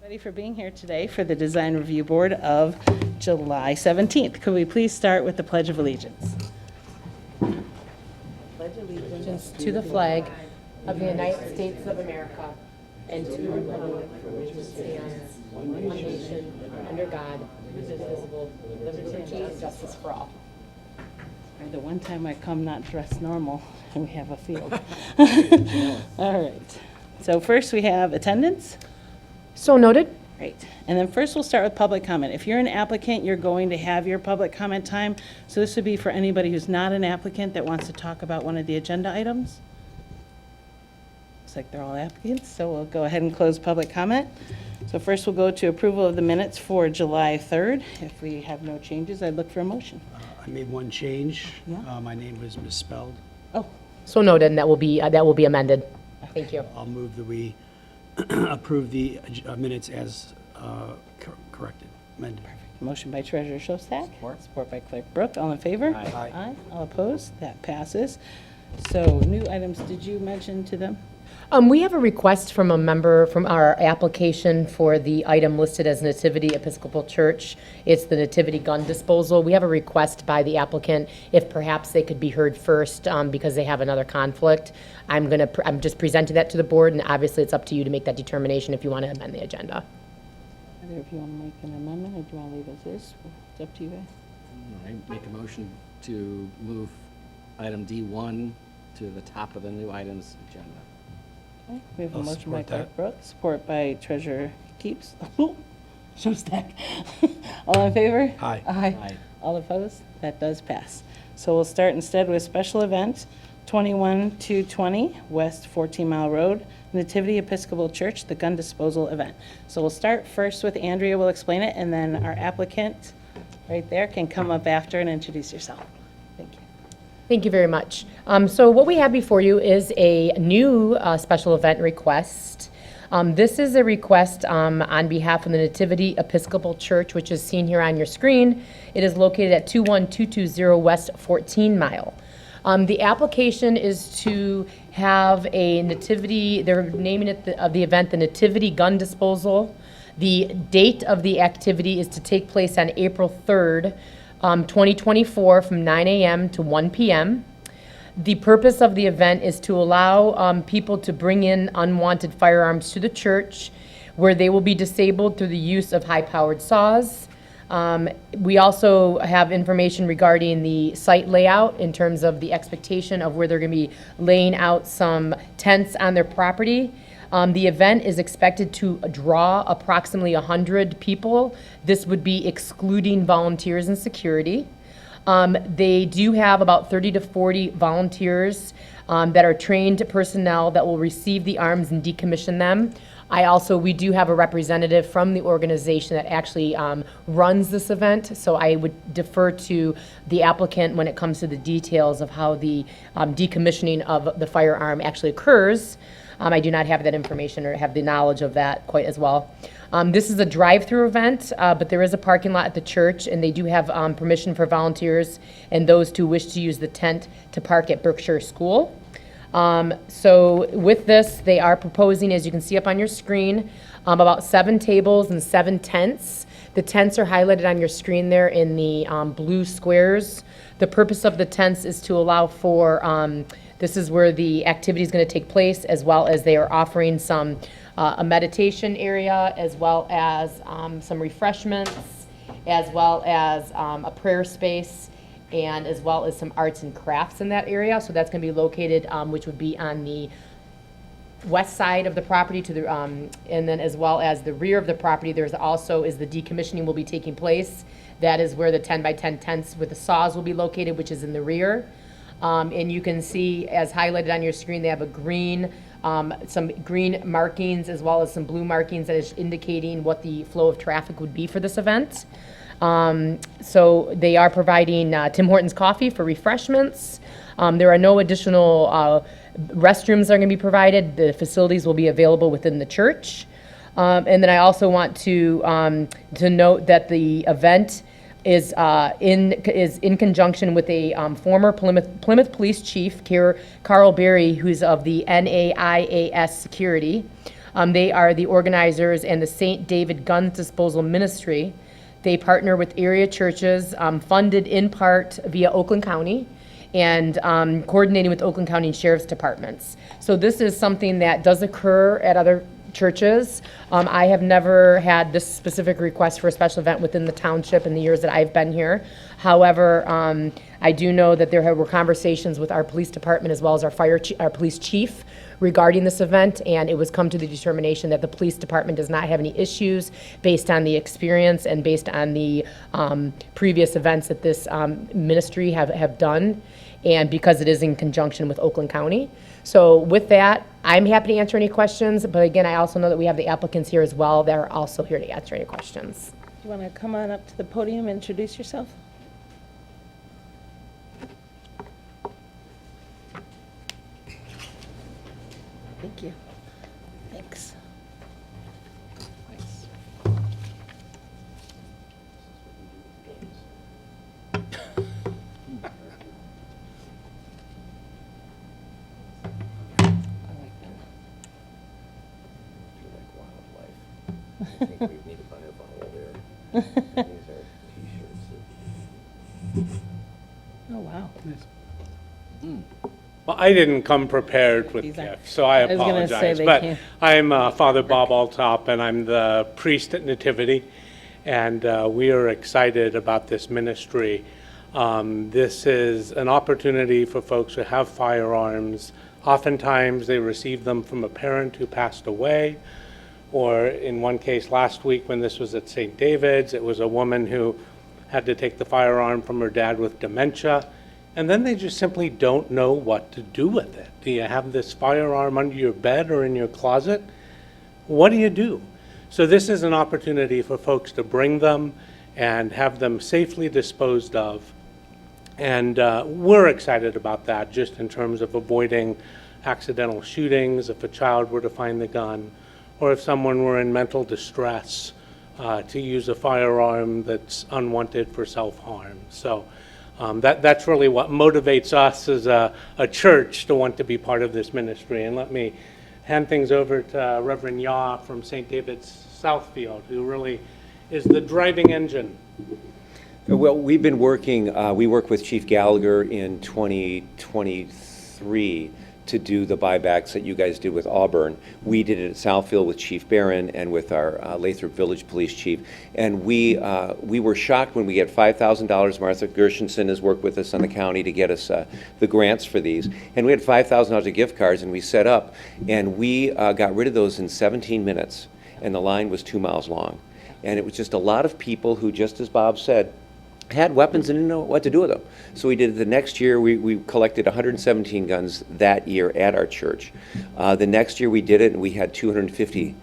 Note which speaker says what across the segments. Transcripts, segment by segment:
Speaker 1: Ready for being here today for the Design Review Board of July 17th. Could we please start with the Pledge of Allegiance?
Speaker 2: Pledge allegiance to the flag of the United States of America and to the republic for which it stands, one nation, under God, indivisible, with liberty and justice for all.
Speaker 1: The one time I come not dressed normal, and we have a field. All right. So first we have attendance.
Speaker 2: So noted.
Speaker 1: Right. And then first we'll start with public comment. If you're an applicant, you're going to have your public comment time. So this would be for anybody who's not an applicant that wants to talk about one of the agenda items. Looks like they're all applicants, so we'll go ahead and close public comment. So first we'll go to approval of the minutes for July 3rd. If we have no changes, I'd look for a motion.
Speaker 3: I made one change.
Speaker 1: Yeah.
Speaker 3: My name was misspelled.
Speaker 1: Oh,
Speaker 2: So noted, and that will be amended. Thank you.
Speaker 3: I'll move that we approve the minutes as corrected, amended.
Speaker 1: motion by Treasurer Shostak. Support by Clerk Brooke. All in favor?
Speaker 3: Aye.
Speaker 1: Aye. All opposed? That passes. So new items, did you mention to them?
Speaker 2: We have a request from a member from our application for the item listed as Nativity Episcopal Church. It's the Nativity gun disposal. We have a request by the applicant if perhaps they could be heard first because they have another conflict. I'm just presenting that to the board, and obviously it's up to you to make that determination if you want to amend the agenda.
Speaker 1: Either if you want to make an amendment or do you want to leave as is? It's up to you guys.
Speaker 4: I make a motion to move item D1 to the top of the new items agenda.
Speaker 1: Okay, we have a
Speaker 3: I'll
Speaker 1: motion by
Speaker 3: support
Speaker 1: Clerk
Speaker 3: that.
Speaker 1: Brooke, support by Treasurer Keeps. Shostak. All in favor?
Speaker 3: Aye.
Speaker 4: Aye.
Speaker 1: All opposed? That does pass. So we'll start instead with special event 21-220 West 14 Mile Road, Nativity Episcopal Church, the gun disposal event. So we'll start first with Andrea will explain it, and then our applicant right there can come up after and introduce yourself. Thank you.
Speaker 2: Thank you very much. So what we have before you is a new special event request. This is a request on behalf of the Nativity Episcopal Church, which is seen here on your screen. It is located at 21220 West 14 Mile. The application is to have a nativity, they're naming it of the event, the Nativity Gun Disposal. The date of the activity is to take place on April 3rd, 2024 from 9 a.m. to 1 p.m. The purpose of the event is to allow people to bring in unwanted firearms to the church where they will be disabled through the use of high-powered saws. We also have information regarding the site layout in terms of the expectation of where they're going to be laying out some tents on their property. The event is expected to draw approximately 100 people. This would be excluding volunteers and security. They do have about 30 to 40 volunteers that are trained personnel that will receive the arms and decommission them. We do have a representative from the organization that actually runs this event, so I would defer to the applicant when it comes to the details of how the decommissioning of the firearm actually occurs. I do not have that information or have the knowledge of that quite as well. This is a drive-through event, but there is a parking lot at the church, and they do have permission for volunteers and those who wish to use the tent to park at Berkshire School. So with this, they are proposing, as you can see up on your screen, about 7 tables and 7 tents. The tents are highlighted on your screen there in the blue squares. The purpose of the tents is to allow for, this is where the activity is going to take place, as well as they are offering some, a meditation area, as well as some refreshments, as well as a prayer space, and as well as some arts and crafts in that area. So that's going to be located, which would be on the west side of the property to the, and then as well as the rear of the property, there's also is the decommissioning will be taking place. That is where the 10 by 10 tents with the saws will be located, which is in the rear. And you can see, as highlighted on your screen, they have a green, some green markings as well as some blue markings that is indicating what the flow of traffic would be for this event. So they are providing Tim Hortons coffee for refreshments. There are no additional restrooms that are going to be provided. The facilities will be available within the church. And then I also want to note that the event is in conjunction with a former Plymouth Police Chief, Carl Berry, who's of the NAIAS Security. They are the organizers and the St. David Gun Disposal Ministry. They partner with area churches, funded in part via Oakland County, and coordinating with Oakland County Sheriff's Departments. So this is something that does occur at other churches. I have never had this specific request for a special event within the township in the years that I've been here. However, I do know that there were conversations with our police department as well as our police chief regarding this event, and it was come to the determination that the police department does not have any issues based on the experience and based on the previous events that this ministry have done, and because it is in conjunction with Oakland County. So with that, I'm happy to answer any questions, but again, I also know that we have the applicants here as well that are also here to answer any questions.
Speaker 1: Do you want to come on up to the podium and introduce yourself? Thank you. Thanks.
Speaker 4: Nice.
Speaker 5: I think we need to buy a bottle there. These are t-shirts.
Speaker 1: Oh, wow.
Speaker 6: Well, I didn't come prepared with
Speaker 1: These are-
Speaker 6: gifts, so I
Speaker 1: I was gonna say
Speaker 6: apologize.
Speaker 1: they
Speaker 6: But
Speaker 1: can't.
Speaker 6: I'm Father Bob Altop, and I'm the priest at Nativity, and we are excited about this ministry. This is an opportunity for folks who have firearms. Oftentimes, they receive them from a parent who passed away, or in one case last week when this was at St. David's, it was a woman who had to take the firearm from her dad with dementia, and then they just simply don't know what to do with it. Do you have this firearm under your bed or in your closet? What do you do? So this is an opportunity for folks to bring them and have them safely disposed of. And we're excited about that, just in terms of avoiding accidental shootings if a child were to find the gun, or if someone were in mental distress, to use a firearm that's unwanted for self-harm. So that's really what motivates us as a church to want to be part of this ministry. And let me hand things over to Reverend Yaw from St. David's Southfield, who really is the driving engine.
Speaker 5: Well, we've been working, we worked with Chief Gallagher in 2023 to do the buybacks that you guys did with Auburn. We did it at Southfield with Chief Barron and with our Lathrop Village Police Chief. And we were shocked when we get $5,000. Martha Gershenson has worked with us on the county to get us the grants for these. And we had $5,000 of gift cards, and we set up, and we got rid of those in 17 minutes. And the line was 2 miles long. And it was just a lot of people who, just as Bob said, had weapons and didn't know what to do with them. So we did it the next year. We collected 117 guns that year at our church. The next year we did it, and we had 250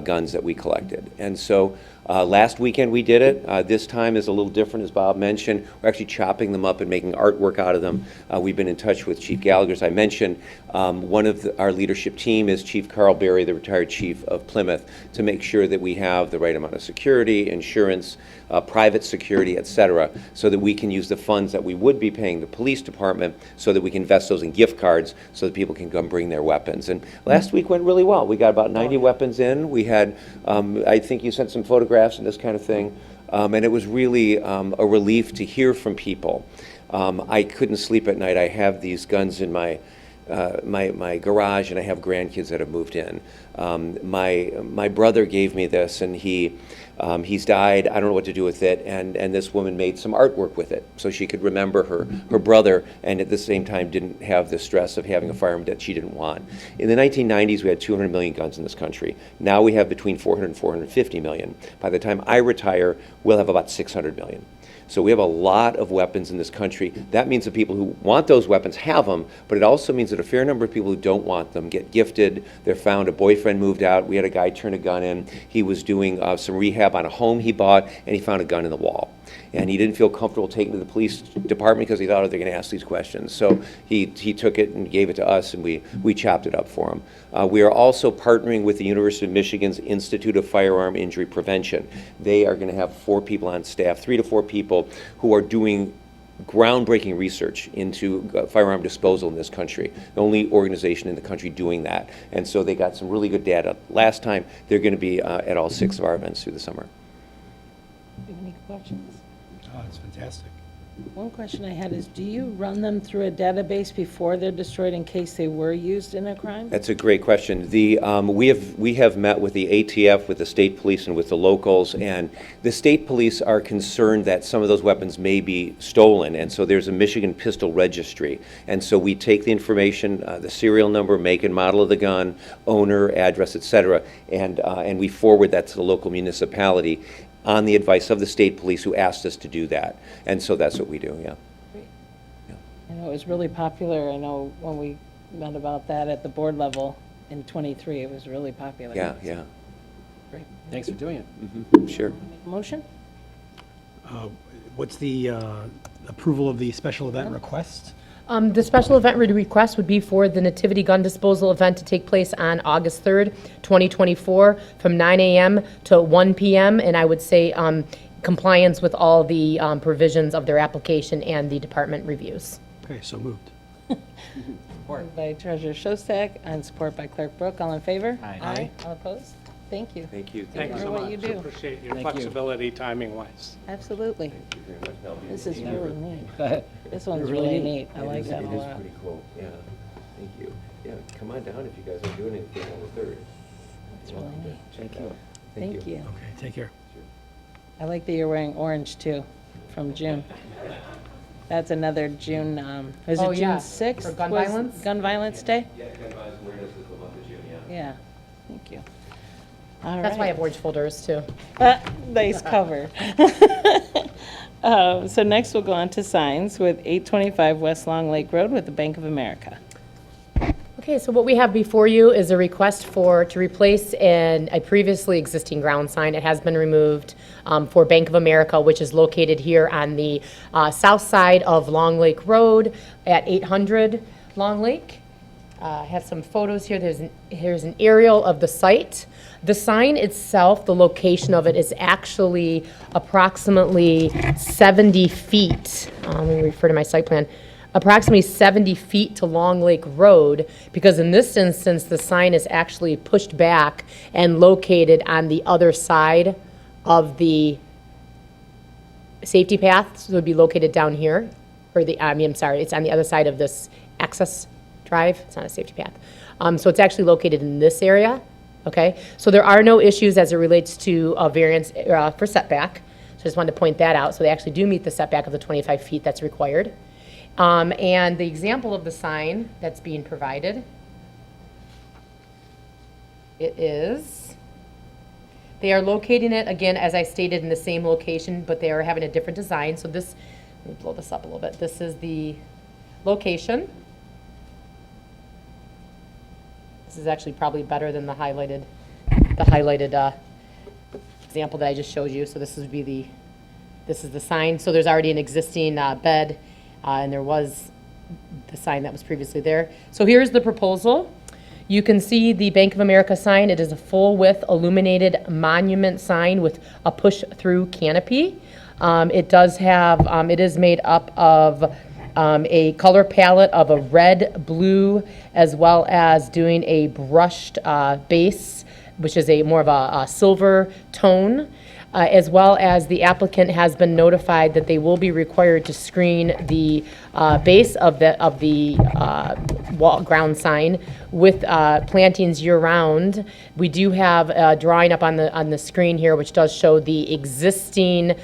Speaker 5: guns that we collected. And so last weekend we did it. This time is a little different, as Bob mentioned. We're actually chopping them up and making artwork out of them. We've been in touch with Chief Gallagher, as I mentioned. One of our leadership team is Chief Carl Berry, the retired chief of Plymouth, to make sure that we have the right amount of security, insurance, private security, et cetera, so that we can use the funds that we would be paying the police department so that we can invest those in gift cards so that people can come bring their weapons. And last week went really well. We got about 90 weapons in. We had, I think you sent some photographs and this kind of thing, and it was really a relief to hear from people. I couldn't sleep at night. I have these guns in my garage, and I have grandkids that have moved in. My brother gave me this, and he's died. I don't know what to do with it, and this woman made some artwork with it so she could remember her brother, and at the same time didn't have the stress of having a firearm that she didn't want. In the 1990s, we had 200 million guns in this country. Now we have between 400 and 450 million. By the time I retire, we'll have about 600 million. So we have a lot of weapons in this country. That means that people who want those weapons have them, but it also means that a fair number of people who don't want them get gifted. They're found, a boyfriend moved out. We had a guy turn a gun in. He was doing some rehab on a home he bought, and he found a gun in the wall. And he didn't feel comfortable taking it to the police department because he thought, oh, they're going to ask these questions. So he took it and gave it to us, and we chopped it up for him. We are also partnering with the University of Michigan's Institute of Firearm Injury Prevention. They are going to have 4 people on staff, 3 to 4 people, who are doing groundbreaking research into firearm disposal in this country, the only organization in the country doing that. And so they got some really good data last time. They're going to be at all 6 of our events through the summer.
Speaker 1: Do you have any questions?
Speaker 3: Oh, that's fantastic.
Speaker 1: One question I had is, do you run them through a database before they're destroyed in case they were used in a crime?
Speaker 5: That's a great question. We have met with the ATF, with the state police, and with the locals, and the state police are concerned that some of those weapons may be stolen, and so there's a Michigan pistol registry. And so we take the information, the serial number, make and model of the gun, owner, address, et cetera, and we forward that to the local municipality on the advice of the state police who asked us to do that. And so that's what we do, yeah.
Speaker 1: I know it was really popular. I know when we met about that at the board level in '23, it was really popular.
Speaker 5: Yeah, yeah,
Speaker 1: Great.
Speaker 4: Thanks for doing it.
Speaker 5: sure.
Speaker 1: Make a motion?
Speaker 3: What's the approval of the special event request?
Speaker 2: The special event request would be for the Nativity gun disposal event to take place on August 3rd, 2024, from 9 a.m. to 1 p.m., and I would say compliance with all the provisions of their application and the department reviews.
Speaker 3: Okay, so moved.
Speaker 1: Moved by Treasurer Shostak and support by Clerk Brooke. All in favor?
Speaker 4: Aye.
Speaker 1: All opposed? Thank you.
Speaker 5: Thank you.
Speaker 1: Thank
Speaker 6: Thanks
Speaker 1: you
Speaker 6: so
Speaker 1: for what
Speaker 6: much.
Speaker 1: you do.
Speaker 6: Appreciate your
Speaker 4: Thank you.
Speaker 6: flexibility timing-wise.
Speaker 1: Absolutely.
Speaker 5: Thank you very much. That'll be
Speaker 1: This is
Speaker 5: amazing.
Speaker 1: really neat.
Speaker 4: Go ahead.
Speaker 1: This one's
Speaker 4: Really
Speaker 1: really
Speaker 4: neat.
Speaker 1: neat. I like that a
Speaker 5: It is
Speaker 1: lot.
Speaker 5: pretty cool, yeah. Thank you. Yeah, come on down if you guys aren't doing anything on the 3rd.
Speaker 1: It's really neat.
Speaker 4: Thank you.
Speaker 1: Thank you.
Speaker 3: Okay, take care.
Speaker 1: I like that you're wearing orange too, from June. That's another June, is
Speaker 2: Oh,
Speaker 1: it June
Speaker 2: yeah.
Speaker 1: 6th?
Speaker 2: For gun
Speaker 1: was
Speaker 2: violence?
Speaker 1: Gun Violence Day?
Speaker 5: Yeah, gun violence awareness is the month of June, yeah.
Speaker 1: Yeah, thank you. All
Speaker 2: That's why I
Speaker 1: right.
Speaker 2: have orange folders, too.
Speaker 1: Nice cover. So next we'll go on to signs with 825 West Long Lake Road with the Bank of America.
Speaker 2: Okay, so what we have before you is a request to replace a previously existing ground sign. It has been removed for Bank of America, which is located here on the south side of Long Lake Road at 800 Long Lake. I have some photos here. Here's an aerial of the site. The sign itself, the location of it is actually approximately 70 feet. Let me refer to my site plan. Approximately 70 feet to Long Lake Road, because in this instance, the sign is actually pushed back and located on the other side of the safety path. So it would be located down here, or I'm sorry, it's on the other side of this access drive. It's not a safety path. So it's actually located in this area, okay? So there are no issues as it relates to a variance for setback. So I just wanted to point that out. So they actually do meet the setback of the 25 feet that's required. And the example of the sign that's being provided, they are locating it, again, as I stated, in the same location, but they are having a different design. So this, let me blow this up a little bit. This is the location. This is actually probably better than the highlighted example that I just showed you. So this is the sign. So there's already an existing bed, and there was the sign that was previously there. So here's the proposal. You can see the Bank of America sign. It is a full-width illuminated monument sign with a push-through canopy. It is made up of a color palette of a red, blue, as well as doing a brushed base, which is more of a silver tone, as well as the applicant has been notified that they will be required to screen the base of the wall ground sign with plantings year-round. We do have a drawing up on the screen here, which does show the existing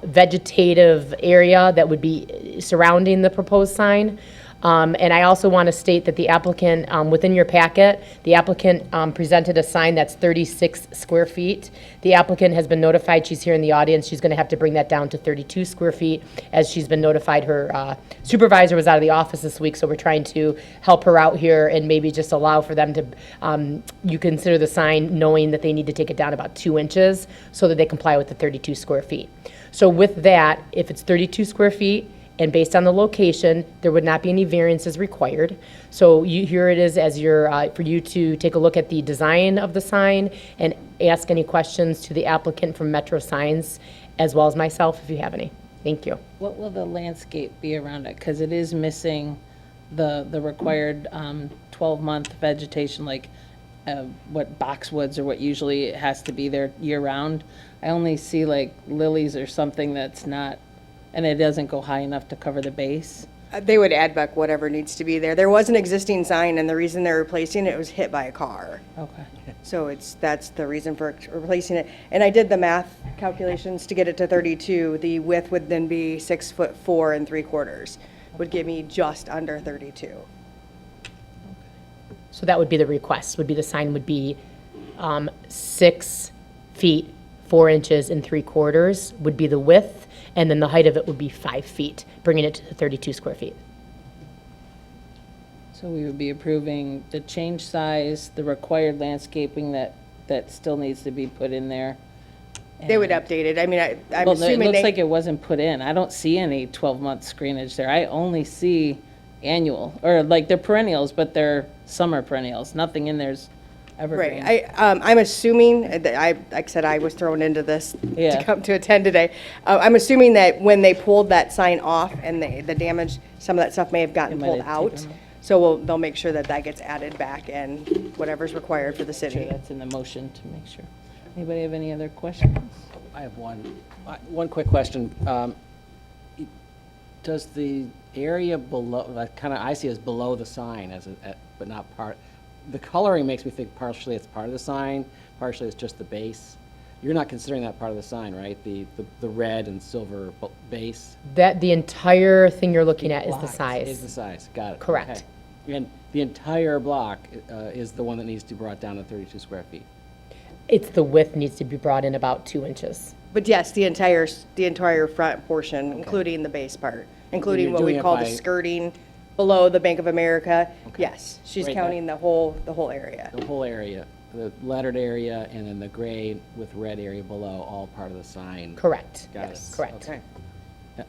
Speaker 2: vegetative area that would be surrounding the proposed sign. And I also want to state that the applicant, within your packet, the applicant presented a sign that's 36 square feet. The applicant has been notified, she's here in the audience, she's going to have to bring that down to 32 square feet, as she's been notified her supervisor was out of the office this week, so we're trying to help her out here and maybe just allow for them to, you consider the sign knowing that they need to take it down about 2 inches so that they comply with the 32 square feet. So with that, if it's 32 square feet, and based on the location, there would not be any variances required. So here it is as for you to take a look at the design of the sign and ask any questions to the applicant from Metro Signs, as well as myself, if you have any. Thank you.
Speaker 1: What will the landscape be around it? Because it is missing the required 12-month vegetation, like what boxwoods or what usually has to be there year-round. I only see like lilies or something that's not, and it doesn't go high enough to cover the base.
Speaker 7: They would add back whatever needs to be there. There was an existing sign, and the reason they're replacing it was hit by a car.
Speaker 1: Okay.
Speaker 7: So that's the reason for replacing it. And I did the math calculations to get it to 32. The width would then be 6'4" 3/4, would give me just under 32.
Speaker 2: So that would be the request, would be the sign would be 6 feet, 4 inches and 3/4 would be the width, and then the height of it would be 5 feet, bringing it to 32 square feet.
Speaker 1: So we would be approving the change size, the required landscaping that still needs to be put in there.
Speaker 7: They would
Speaker 1: and-
Speaker 7: update it. I mean, I'm
Speaker 1: Well, it
Speaker 7: assuming
Speaker 1: looks
Speaker 7: they.
Speaker 1: like it wasn't put in. I don't see any 12-month screenage there. I only see annual, or like they're perennials, but they're summer perennials. Nothing in there's evergreen.
Speaker 7: Right. I'm assuming, that like I said, I was thrown into this
Speaker 1: Yeah.
Speaker 7: to come to attend today. I'm assuming that when they pulled that sign off and the damage, some of that stuff may have gotten
Speaker 1: It might
Speaker 7: pulled
Speaker 1: have
Speaker 7: out.
Speaker 1: taken out.
Speaker 7: So they'll make sure that that gets added back and whatever's required for the
Speaker 1: Sure,
Speaker 7: city.
Speaker 1: that's in the motion to make sure. Anybody have any other questions?
Speaker 4: I have one quick question. Does the area below, that kind of I see as below the sign but not part, the coloring makes me think partially it's part of the sign, partially it's just the base. You're not considering that part of the sign, right? The red and silver base
Speaker 2: That, the entire thing you're looking at is the
Speaker 4: is the
Speaker 2: size.
Speaker 4: size, got it.
Speaker 2: Correct.
Speaker 4: Okay. And the entire block is the one that needs to be brought down to 32 square feet.
Speaker 2: It's the width needs to be brought in about 2 inches.
Speaker 7: But yes, the entire front portion, including the base part, including
Speaker 4: you're
Speaker 7: what we
Speaker 4: doing it
Speaker 7: call the
Speaker 4: by-
Speaker 7: skirting below the Bank of America. Yes, she's
Speaker 4: Great.
Speaker 7: counting the whole area.
Speaker 4: The whole area, the lettered area and then the gray with red area below, all part of the sign.
Speaker 2: Correct.
Speaker 4: Got it.
Speaker 2: Yes, correct.
Speaker 4: Okay. Yeah,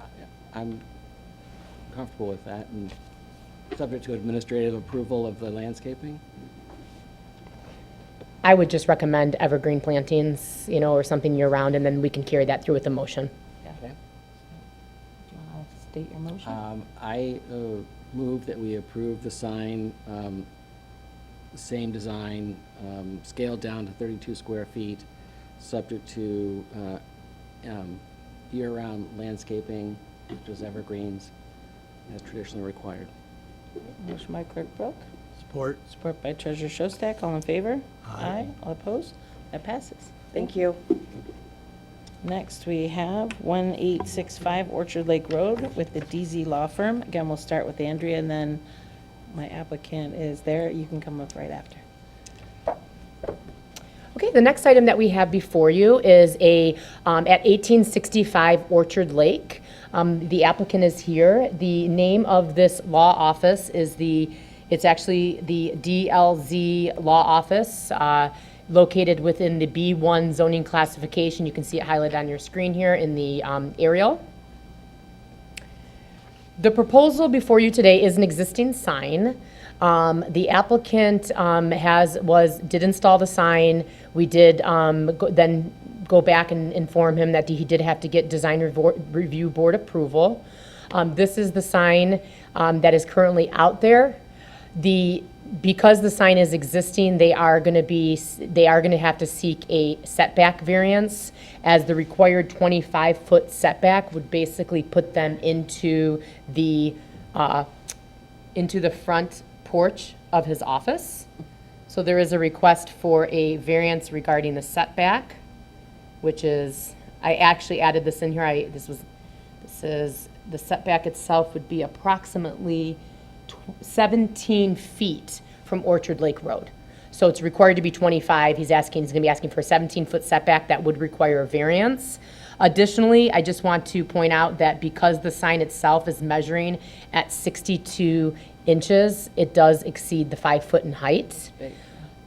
Speaker 4: I'm comfortable with that and subject to administrative approval of the landscaping.
Speaker 2: I would just recommend evergreen plantings, or something year-round, and then we can carry that through with the motion.
Speaker 4: Okay.
Speaker 1: Do you want to state your motion?
Speaker 4: I move that we approve the sign, same design, scaled down to 32 square feet, subject to year-round landscaping, such as evergreens, as traditionally required.
Speaker 1: Motion by Clerk Brooke,
Speaker 3: Support.
Speaker 1: support by Treasurer Shostak. All in favor? Aye. All opposed? That passes.
Speaker 7: Thank you.
Speaker 1: Next, we have 1865 Orchard Lake Road with the DZ Law Firm. Again, we'll start with Andrea, and then my applicant is there. You can come up right after.
Speaker 2: Okay, the next item that we have before you is at 1865 Orchard Lake. The applicant is here. The name of this law office is it's actually the DLZ Law Office, located within the B1 zoning classification. You can see it highlighted on your screen here in the aerial. The proposal before you today is an existing sign. The applicant did install the sign. We did then go back and inform him that he did have to get design review board approval. This is the sign that is currently out there. Because the sign is existing, they are going to have to seek a setback variance, as the required 25-foot setback would basically put them into the front porch of his office. So there is a request for a variance regarding the setback, which is, I actually added this in here. This is the setback itself would be approximately 17 feet from Orchard Lake Road. So it's required to be 25. He's going to be asking for a 17-foot setback that would require a variance. Additionally, I just want to point out that because the sign itself is measuring at 62 inches, it does exceed the 5 foot in height.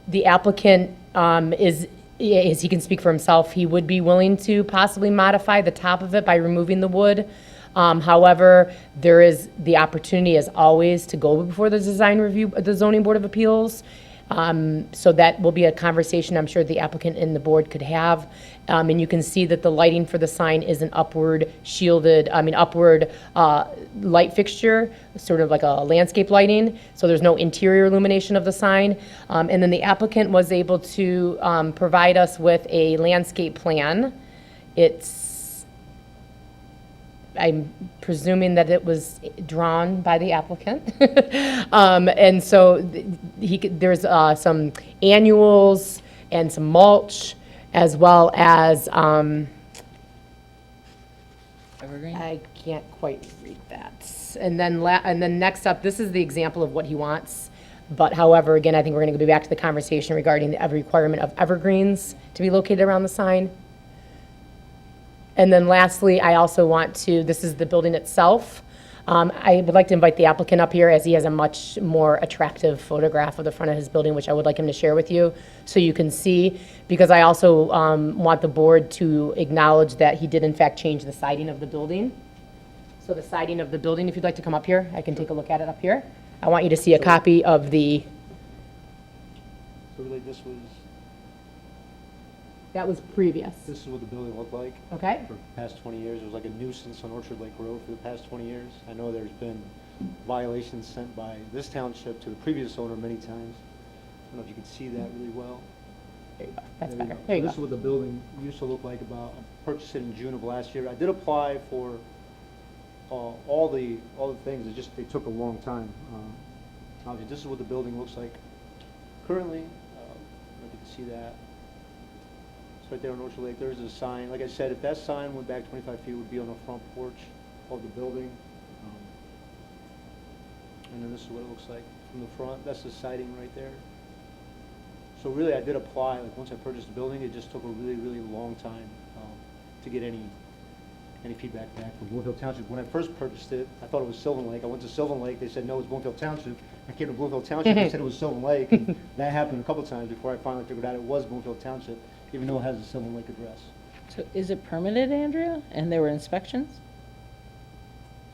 Speaker 2: The applicant as he can speak for himself, he would be willing to possibly modify the top of it by removing the wood. However, there is the opportunity, as always, to go before the the zoning board of appeals. So that will be a conversation I'm sure the applicant and the board could have. And you can see that the lighting for the sign is an upward light fixture, sort of like a landscape lighting, so there's no interior illumination of the sign. And then the applicant was able to provide us with a landscape plan. I'm presuming that it was drawn by the applicant. And so there's some annuals and some mulch, as well as,
Speaker 1: Evergreen?
Speaker 2: I can't quite read that. And then next up, this is the example of what he wants. But however, again, I think we're going to go back to the conversation regarding the requirement of evergreens to be located around the sign. And then lastly, I also want to, this is the building itself. I would like to invite the applicant up here, as he has a much more attractive photograph of the front of his building, which I would like him to share with you, so you can see. Because I also want the board to acknowledge that he did in fact change the siding of the building. So the siding of the building, if you'd like to come up here, I can take a look at it up here. I want you to see a copy of the,
Speaker 3: So really, this
Speaker 2: that was previous,
Speaker 3: is what the building looked like
Speaker 2: okay?
Speaker 3: for the past 20 years. It was like a nuisance on Orchard Lake Road for the past 20 years. I know there's been violations sent by this township to the previous owner many times. I don't know if you can see that really well.
Speaker 2: There you go, that's
Speaker 3: There you
Speaker 2: better.
Speaker 3: go.
Speaker 2: There you
Speaker 3: So This is
Speaker 2: go.
Speaker 3: what the building used to look like I purchased it in June of last year. I did apply for all the things, they took a long time. Obviously, this is what the building looks like currently. I don't know if you can see that. It's right there on Orchard Lake. There's a sign. Like I said, if that sign went back 25 feet, it would be on the front porch of the building. And then this is what it looks like from the front. That's the siding right there. So really, I did apply, like, once I purchased the building, it just took a really, really long time to get any feedback back from Bloomfield Township. When I first purchased it, I thought it was Sylvan Lake. I went to Sylvan Lake, they said, no, it's Bloomfield Township. I came to Bloomfield Township, they said it was Sylvan Lake. And that happened a couple times before I finally figured out it was Bloomfield Township, even though it has a Sylvan Lake address.
Speaker 1: So is it permitted, Andrea? And there were inspections?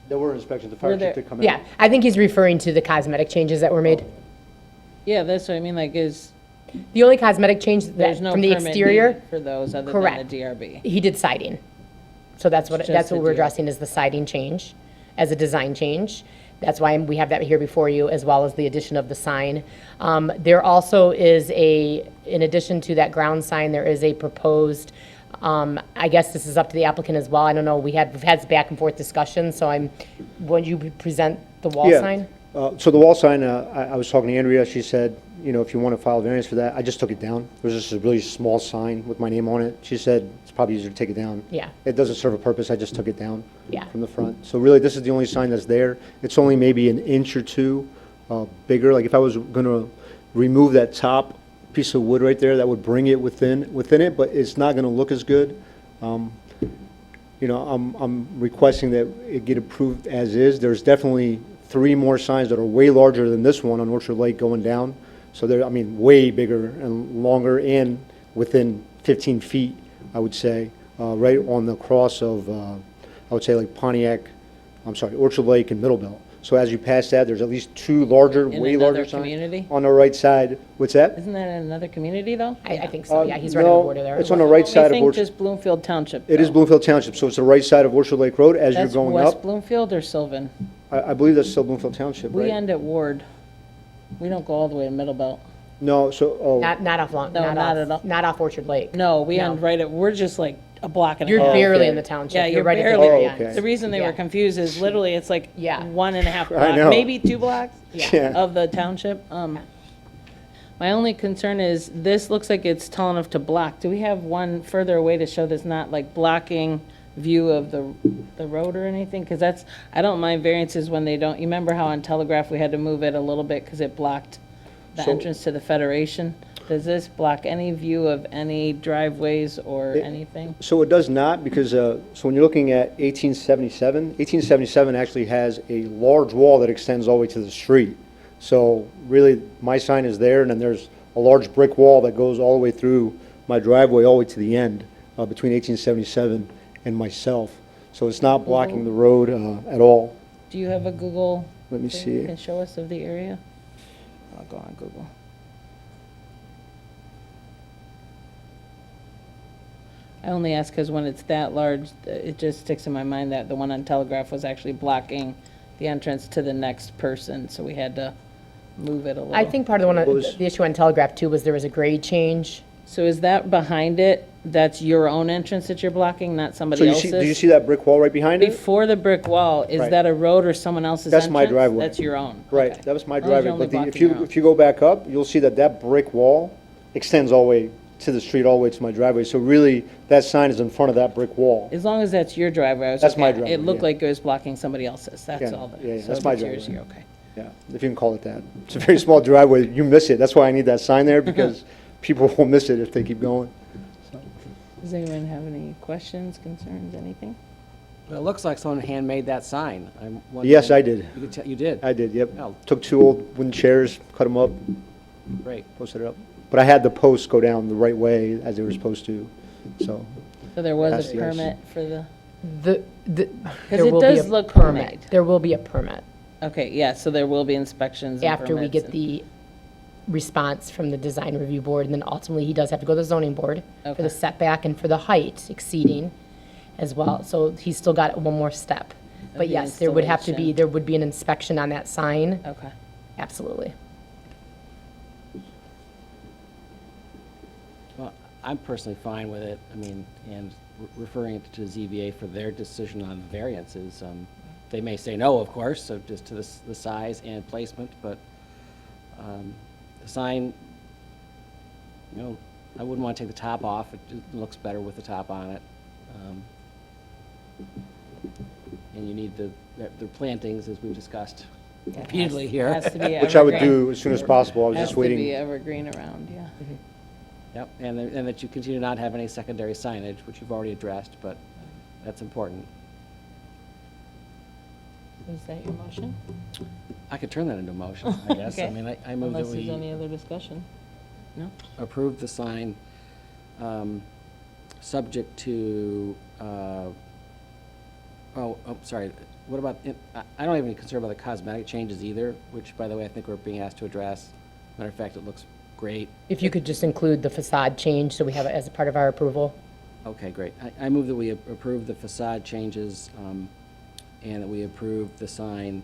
Speaker 3: There were inspections, the
Speaker 1: Were
Speaker 3: fire
Speaker 1: there-
Speaker 3: chief did come in.
Speaker 2: Yeah, I think he's referring to the cosmetic changes that were made.
Speaker 1: Yeah, that's what I mean, like,
Speaker 2: The only cosmetic change that,
Speaker 1: there's no
Speaker 2: from the
Speaker 1: permit
Speaker 2: exterior,
Speaker 1: needed for those other
Speaker 2: Correct.
Speaker 1: than the DRB.
Speaker 2: he did siding. So that's what,
Speaker 1: Just
Speaker 2: that's
Speaker 1: the
Speaker 2: what we're
Speaker 1: DRB.
Speaker 2: addressing, is the siding change as a design change. That's why we have that here before you, as well as the addition of the sign. There also is in addition to that ground sign, there is a proposed, I guess this is up to the applicant as well. I don't know, we've had back and forth discussions, so would you present the wall
Speaker 8: Yeah.
Speaker 2: sign?
Speaker 8: So the wall sign, I was talking to Andrea, she said, if you want to file variance for that, I just took it down. It was just a really small sign with my name on it. She said it's probably easier to take it down.
Speaker 2: Yeah.
Speaker 8: It doesn't serve a purpose, I just took it down.
Speaker 2: Yeah.
Speaker 8: From the front. So really, this is the only sign that's there. It's only maybe an inch or two bigger. Like if I was going to remove that top piece of wood right there, that would bring it within it, but it's not going to look as good. I'm requesting that it get approved as is. There's definitely 3 more signs that are way larger than this one on Orchard Lake going down. So they're, way bigger and longer and within 15 feet, I would say, right on the cross of, I would say like Orchard Lake and Middlebelt. So as you pass that, there's at least 2 larger,
Speaker 1: In
Speaker 8: way
Speaker 1: another
Speaker 8: larger signs.
Speaker 1: community?
Speaker 8: On the right side. What's that?
Speaker 1: Isn't that in another community, though?
Speaker 2: I think so, yeah, he's right on the
Speaker 8: No,
Speaker 2: border there.
Speaker 8: it's on the right
Speaker 1: I
Speaker 8: side of
Speaker 1: think
Speaker 8: Orchard.
Speaker 1: just Bloomfield Township.
Speaker 8: It is
Speaker 1: though.
Speaker 8: Bloomfield Township, so it's the right side of Orchard Lake Road as you're
Speaker 1: That's
Speaker 8: going
Speaker 1: West
Speaker 8: up.
Speaker 1: Bloomfield or Sylvan?
Speaker 8: I believe that's still Bloomfield Township,
Speaker 1: We
Speaker 8: right?
Speaker 1: end at Ward. We don't go all the way to Middlebelt.
Speaker 8: No, so,
Speaker 2: Not off long,
Speaker 1: No, not at all.
Speaker 2: not off Orchard Lake.
Speaker 1: No, we
Speaker 2: No.
Speaker 1: end right at, we're just like a block and a
Speaker 2: You're
Speaker 1: half.
Speaker 2: barely
Speaker 8: okay.
Speaker 2: in the township.
Speaker 1: Yeah, you're
Speaker 2: right at the
Speaker 1: barely.
Speaker 2: very
Speaker 8: Oh,
Speaker 2: end.
Speaker 8: okay.
Speaker 1: The reason they
Speaker 2: Yeah.
Speaker 1: were confused is literally it's like
Speaker 2: Yeah.
Speaker 1: 1.5
Speaker 8: I
Speaker 1: blocks,
Speaker 8: know.
Speaker 1: maybe 2 blocks
Speaker 8: Yeah.
Speaker 1: of the township. My only concern is this looks like it's tall enough to block. Do we have one further away to show that's not like blocking view of the road or anything? Because I don't mind variances when they don't. You remember how on Telegraph we had to move it a little bit because it blocked the
Speaker 8: So-
Speaker 1: entrance to the Federation? Does this block any view of any driveways or anything?
Speaker 8: So it does not, because, so when you're looking at 1877 actually has a large wall that extends all the way to the street. So really, my sign is there, and then there's a large brick wall that goes all the way through my driveway, all the way to the end, between 1877 and myself. So it's not blocking the road at all.
Speaker 1: Do you have a Google?
Speaker 8: Let me
Speaker 1: thing
Speaker 8: see.
Speaker 1: you can show us of the area? I'll go on Google. I only ask because when it's that large, it just sticks in my mind that the one on Telegraph was actually blocking the entrance to the next person, so we had to move it a little.
Speaker 2: I think part of the issue on Telegraph too was there was a grade change.
Speaker 1: So is that behind it, that's your own entrance that you're blocking, not
Speaker 8: So
Speaker 1: somebody
Speaker 8: you
Speaker 1: else's?
Speaker 8: see, do you see that brick wall right behind it?
Speaker 1: Before the brick wall, is
Speaker 8: Right.
Speaker 1: that a road or someone else's
Speaker 8: That's
Speaker 1: entrance?
Speaker 8: my driveway.
Speaker 1: That's your own?
Speaker 8: Right,
Speaker 1: Okay.
Speaker 8: that was my
Speaker 1: As long as
Speaker 8: driveway,
Speaker 1: you're only
Speaker 8: but if
Speaker 1: blocking your
Speaker 8: you,
Speaker 1: own.
Speaker 8: if you go back up, you'll see that that brick wall extends all the way to the street, all the way to my driveway. So really, that sign is in front of that brick wall.
Speaker 1: As long as that's your driveway, I was
Speaker 8: That's my
Speaker 1: okay. It
Speaker 8: driveway,
Speaker 1: looked
Speaker 8: yeah.
Speaker 1: like it was blocking somebody else's, that's
Speaker 8: Yeah,
Speaker 1: all.
Speaker 8: yeah,
Speaker 1: So
Speaker 8: that's
Speaker 1: if
Speaker 8: my
Speaker 1: it's yours,
Speaker 8: driveway.
Speaker 1: you're okay.
Speaker 8: Yeah, if you can call it that. It's a very small driveway, you miss it. That's why I need that sign there, because people will miss it if they keep going.
Speaker 1: Does anyone have any questions, concerns, anything?
Speaker 4: Well, it looks like someone handmade that sign. I'm wondering-
Speaker 8: Yes, I did.
Speaker 4: You did?
Speaker 8: I did, yep.
Speaker 4: Oh.
Speaker 8: Took 2 old wooden chairs, cut them up,
Speaker 4: Great.
Speaker 8: posted it up. But I had the posts go down the right way as they were supposed to, so.
Speaker 1: So there was
Speaker 8: That's
Speaker 1: a
Speaker 8: the issue.
Speaker 1: permit for the,
Speaker 2: There
Speaker 1: it
Speaker 2: will be
Speaker 1: does
Speaker 2: a
Speaker 1: look
Speaker 2: permit.
Speaker 1: homemade.
Speaker 2: There will be a permit
Speaker 1: okay, yeah, so there will be inspections and
Speaker 2: after we
Speaker 1: permits
Speaker 2: get
Speaker 1: and-
Speaker 2: the response from the design review board, and then ultimately he does have to go to the zoning board for
Speaker 1: Okay.
Speaker 2: the setback and for the height exceeding as well. So he's still got one more step. But
Speaker 1: the
Speaker 2: yes, there would have to be,
Speaker 1: installation.
Speaker 2: there would be an inspection on that sign,
Speaker 1: Okay.
Speaker 2: absolutely.
Speaker 4: Well, I'm personally fine with it. I mean, and referring it to ZBA for their decision on variances. They may say no, of course, so just to the size and placement, but the sign, you know, I wouldn't want to take the top off. It just looks better with the top on it. And you need the plantings, as we've discussed repeatedly here.
Speaker 1: Has to be
Speaker 8: Which I would
Speaker 1: evergreen.
Speaker 8: do as soon as possible. I was
Speaker 1: Has
Speaker 8: just
Speaker 1: to be
Speaker 8: waiting.
Speaker 1: evergreen around, yeah.
Speaker 4: Yep, and that you continue to not have any secondary signage, which you've already addressed, but that's important.
Speaker 1: Is that your motion?
Speaker 4: I could turn that into a motion, I guess. I
Speaker 1: Okay.
Speaker 4: mean, I move that
Speaker 1: Unless there's any
Speaker 4: we
Speaker 1: other discussion? No?
Speaker 4: approve the sign, subject to, sorry, what about, I don't have any concern about the cosmetic changes either, which, by the way, I think we're being asked to address. Matter of fact, it looks great.
Speaker 2: If you could just include the facade change, so we have it as a part of our approval.
Speaker 4: Okay, great. I move that we approve the facade changes, and that we approve the sign,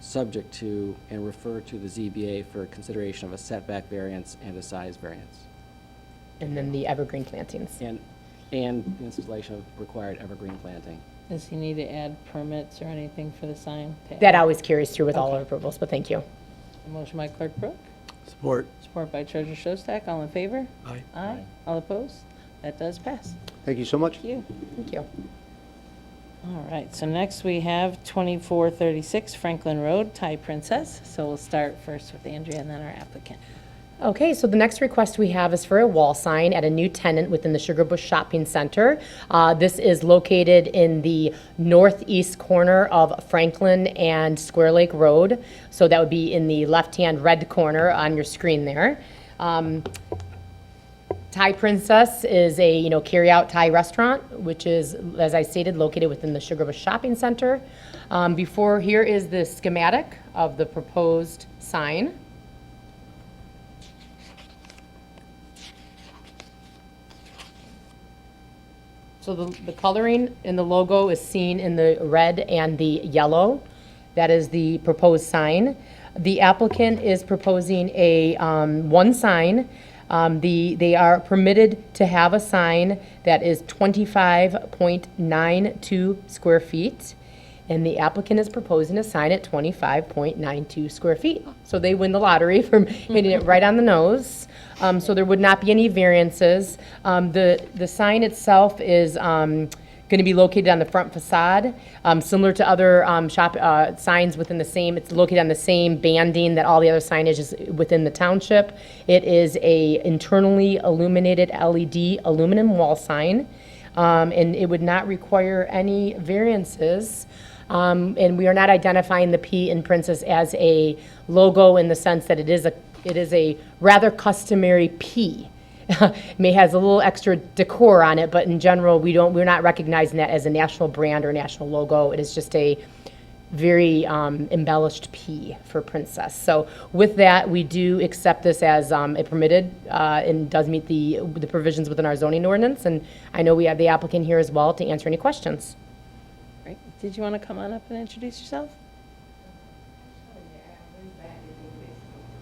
Speaker 4: subject to and refer to the ZBA for consideration of a setback variance and a size variance,
Speaker 2: And then the evergreen plantings.
Speaker 4: and the installation of required evergreen planting.
Speaker 1: Does he need to add permits or anything for the sign? to
Speaker 2: That
Speaker 1: add?
Speaker 2: always carries through with all
Speaker 1: Okay.
Speaker 2: our approvals, but thank you.
Speaker 1: A motion by Clerk Brooke,
Speaker 9: Support.
Speaker 1: support by Treasurer Shostak, all in favor?
Speaker 9: Aye.
Speaker 1: Aye. All opposed? That does pass.
Speaker 8: Thank you so much.
Speaker 1: Thank you.
Speaker 2: Thank you.
Speaker 1: All right, so next we have 2436 Franklin Road, Thai Princess. So we'll start first with Andrea and then our applicant.
Speaker 2: Okay, so the next request we have is for a wall sign at a new tenant within the Sugar Bush Shopping Center. This is located in the northeast corner of Franklin and Square Lake Road. So that would be in the left-hand red corner on your screen there. Thai Princess is a, carry-out Thai restaurant, which is, as I stated, located within the Sugar Bush Shopping Center. Before here is the schematic of the proposed sign. So the coloring in the logo is seen in the red and the yellow. That is the proposed sign. The applicant is proposing a one sign. They are permitted to have a sign that is 25.92 square feet, and the applicant is proposing a sign at 25.92 square feet. So they win the lottery for hitting it right on the nose. So there would not be any variances. The sign itself is going to be located on the front facade, similar to other signs within the same, it's located on the same banding that all the other signage is within the township. It is a internally illuminated LED aluminum wall sign, and it would not require any variances. And we are not identifying the P in Princess as a logo in the sense that it is a rather customary P. May has a little extra decor on it, but in general, we're not recognizing that as a national brand or national logo. It is just a very embellished P for princess. So with that, we do accept this as a permitted and does meet the provisions within our zoning ordinance. And I know we have the applicant here as well to answer any questions.
Speaker 1: Right. Did you want to come on up and introduce yourself?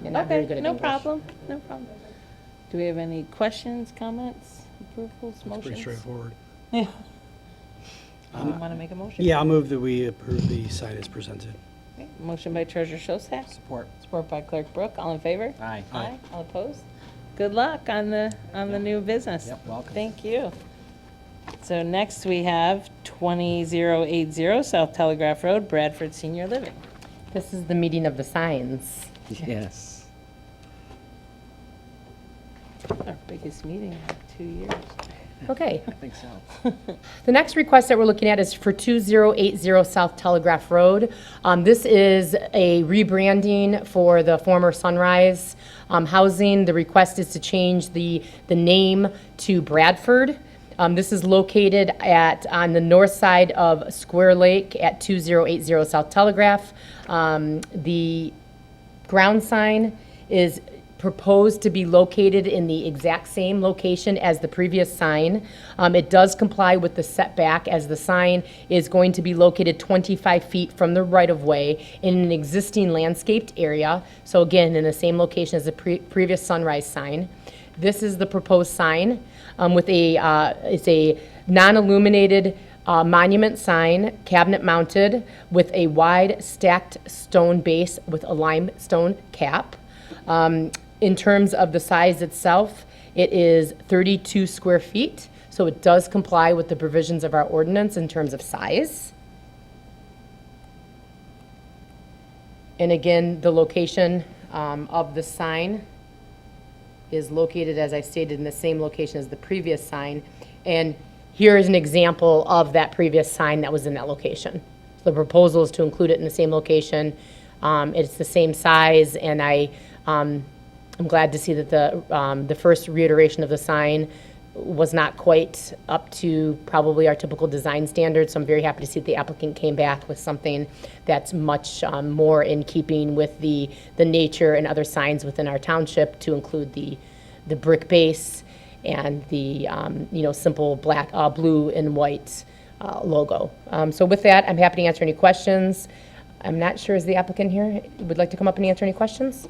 Speaker 2: You're not very
Speaker 1: Okay,
Speaker 2: good at
Speaker 1: no
Speaker 2: English.
Speaker 1: problem, no problem. Do we have any questions, comments, approvals, motions?
Speaker 9: Pretty straightforward.
Speaker 1: Yeah. Want to make a motion?
Speaker 9: Yeah, I'll move that we approve the site as presented.
Speaker 1: Okay, motion by Treasurer Shostak.
Speaker 4: Support.
Speaker 1: Support by Clerk Brooke. All in favor?
Speaker 4: Aye.
Speaker 1: Aye. All opposed? Good luck on the new business.
Speaker 4: Yep, welcome.
Speaker 1: Thank you. So next we have 20080 South Telegraph Road, Bradford Senior Living.
Speaker 2: This is the meeting of the signs.
Speaker 4: Yes.
Speaker 1: Our biggest meeting in like 2 years.
Speaker 2: Okay.
Speaker 4: I think so.
Speaker 2: The next request that we're looking at is for 2080 South Telegraph Road. This is a rebranding for the former Sunrise Housing. The request is to change the name to Bradford. This is located on the north side of Square Lake at 2080 South Telegraph. The ground sign is proposed to be located in the exact same location as the previous sign. It does comply with the setback, as the sign is going to be located 25 feet from the right-of-way in an existing landscaped area. So again, in the same location as the previous Sunrise sign. This is the proposed sign with it's a non-illuminated monument sign, cabinet mounted, with a wide stacked stone base with a limestone cap. In terms of the size itself, it is 32 square feet, so it does comply with the provisions of our ordinance in terms of size. And again, the location of the sign is located, as I stated, in the same location as the previous sign. And here is an example of that previous sign that was in that location. The proposal is to include it in the same location. It's the same size, and I'm glad to see that the first reiteration of the sign was not quite up to probably our typical design standards. So I'm very happy to see that the applicant came back with something that's much more in keeping with the nature and other signs within our township, to include the brick base and the simple black, blue and white logo. So with that, I'm happy to answer any questions. I'm not sure, is the applicant here? Would like to come up and answer any questions?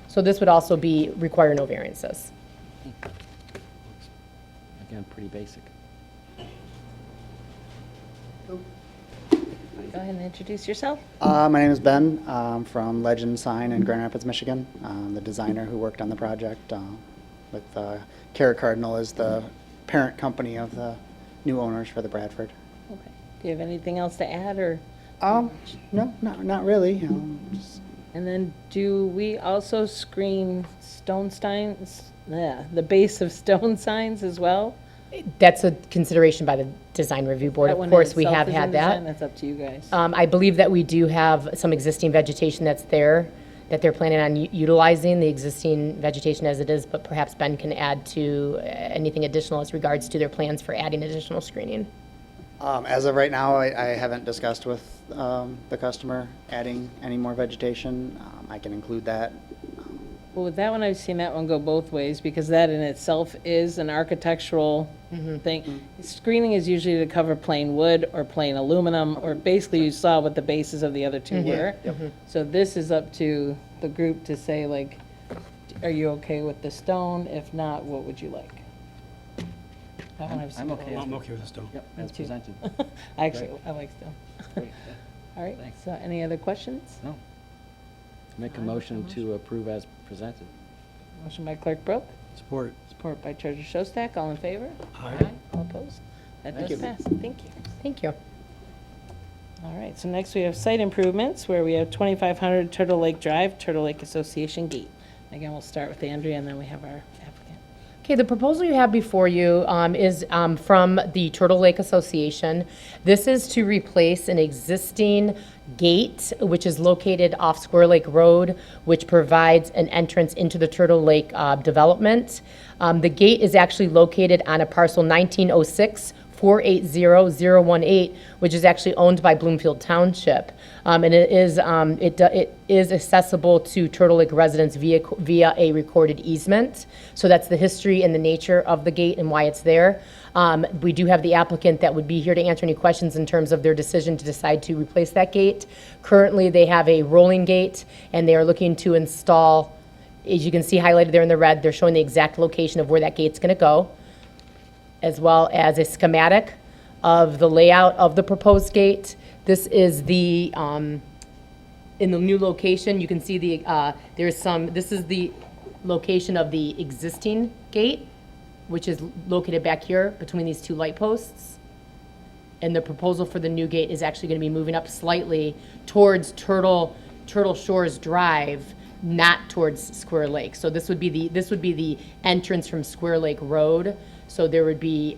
Speaker 2: So this would also require no variances.
Speaker 4: Again, pretty basic.
Speaker 1: Go ahead and introduce yourself.
Speaker 10: My name is Ben. I'm from Legend Sign in Grand Rapids, Michigan. I'm the designer who worked on the project with Carrot Cardinal as the parent company of the new owners for the Bradford.
Speaker 1: Okay. Do you have anything else to add, or?
Speaker 10: No, not really. Just
Speaker 1: And then do we also screen stone signs, the base of stone signs as well?
Speaker 2: That's a consideration by the design review board.
Speaker 1: That
Speaker 2: Of
Speaker 1: one in
Speaker 2: course, we
Speaker 1: itself
Speaker 2: have
Speaker 1: is
Speaker 2: had
Speaker 1: in design?
Speaker 2: that.
Speaker 1: That's up to you guys.
Speaker 2: I believe that we do have some existing vegetation that's there, that they're planning on utilizing the existing vegetation as it is, but perhaps Ben can add to anything additional as regards to their plans for adding additional screening.
Speaker 10: as of right now, I haven't discussed with the customer adding any more vegetation. I can include that.
Speaker 1: Well, with that one, I've seen that one go both ways, because that in itself is an architectural thing. Screening is usually to cover plain wood or plain aluminum, or basically you saw what the bases of the other two were. So this is up to the group to say, like, are you okay with the stone? If not, what would you like? That one I've seen
Speaker 4: I'm
Speaker 1: go
Speaker 4: okay.
Speaker 1: both
Speaker 9: I'm okay with the stone.
Speaker 4: Yep,
Speaker 1: Me
Speaker 4: as
Speaker 1: too.
Speaker 4: presented.
Speaker 1: Actually, I like stone.
Speaker 4: Great.
Speaker 1: All right,
Speaker 4: Thanks.
Speaker 1: so any other questions?
Speaker 4: No. Make a motion to approve as presented.
Speaker 1: Motion by Clerk Brooke,
Speaker 9: Support.
Speaker 1: support by Treasurer Shostak. All in favor?
Speaker 9: Aye.
Speaker 1: All opposed? That
Speaker 10: Thank
Speaker 1: does
Speaker 10: you.
Speaker 1: pass. Thank you.
Speaker 2: Thank you.
Speaker 1: All right, so next we have site improvements, where we have 2500 Turtle Lake Drive, Turtle Lake Association Gate. Again, we'll start with Andrea, and then we have our applicant.
Speaker 2: Okay, the proposal you have before you is from the Turtle Lake Association. This is to replace an existing gate, which is located off Square Lake Road, which provides an entrance into the Turtle Lake development. The gate is actually located on a parcel 1906 480018, which is actually owned by Bloomfield Township. And it is accessible to Turtle Lake residents via a recorded easement. So that's the history and the nature of the gate and why it's there. We do have the applicant that would be here to answer any questions in terms of their decision to decide to replace that gate. Currently, they have a rolling gate, and they are looking to install, as you can see highlighted there in the red, they're showing the exact location of where that gate's going to go, as well as a schematic of the layout of the proposed gate. This is the, in the new location, you can see the, this is the location of the existing gate, which is located back here between these two light posts. And the proposal for the new gate is actually going to be moving up slightly towards Turtle Shores Drive, not towards Square Lake. So this would be the entrance from Square Lake Road. So there would be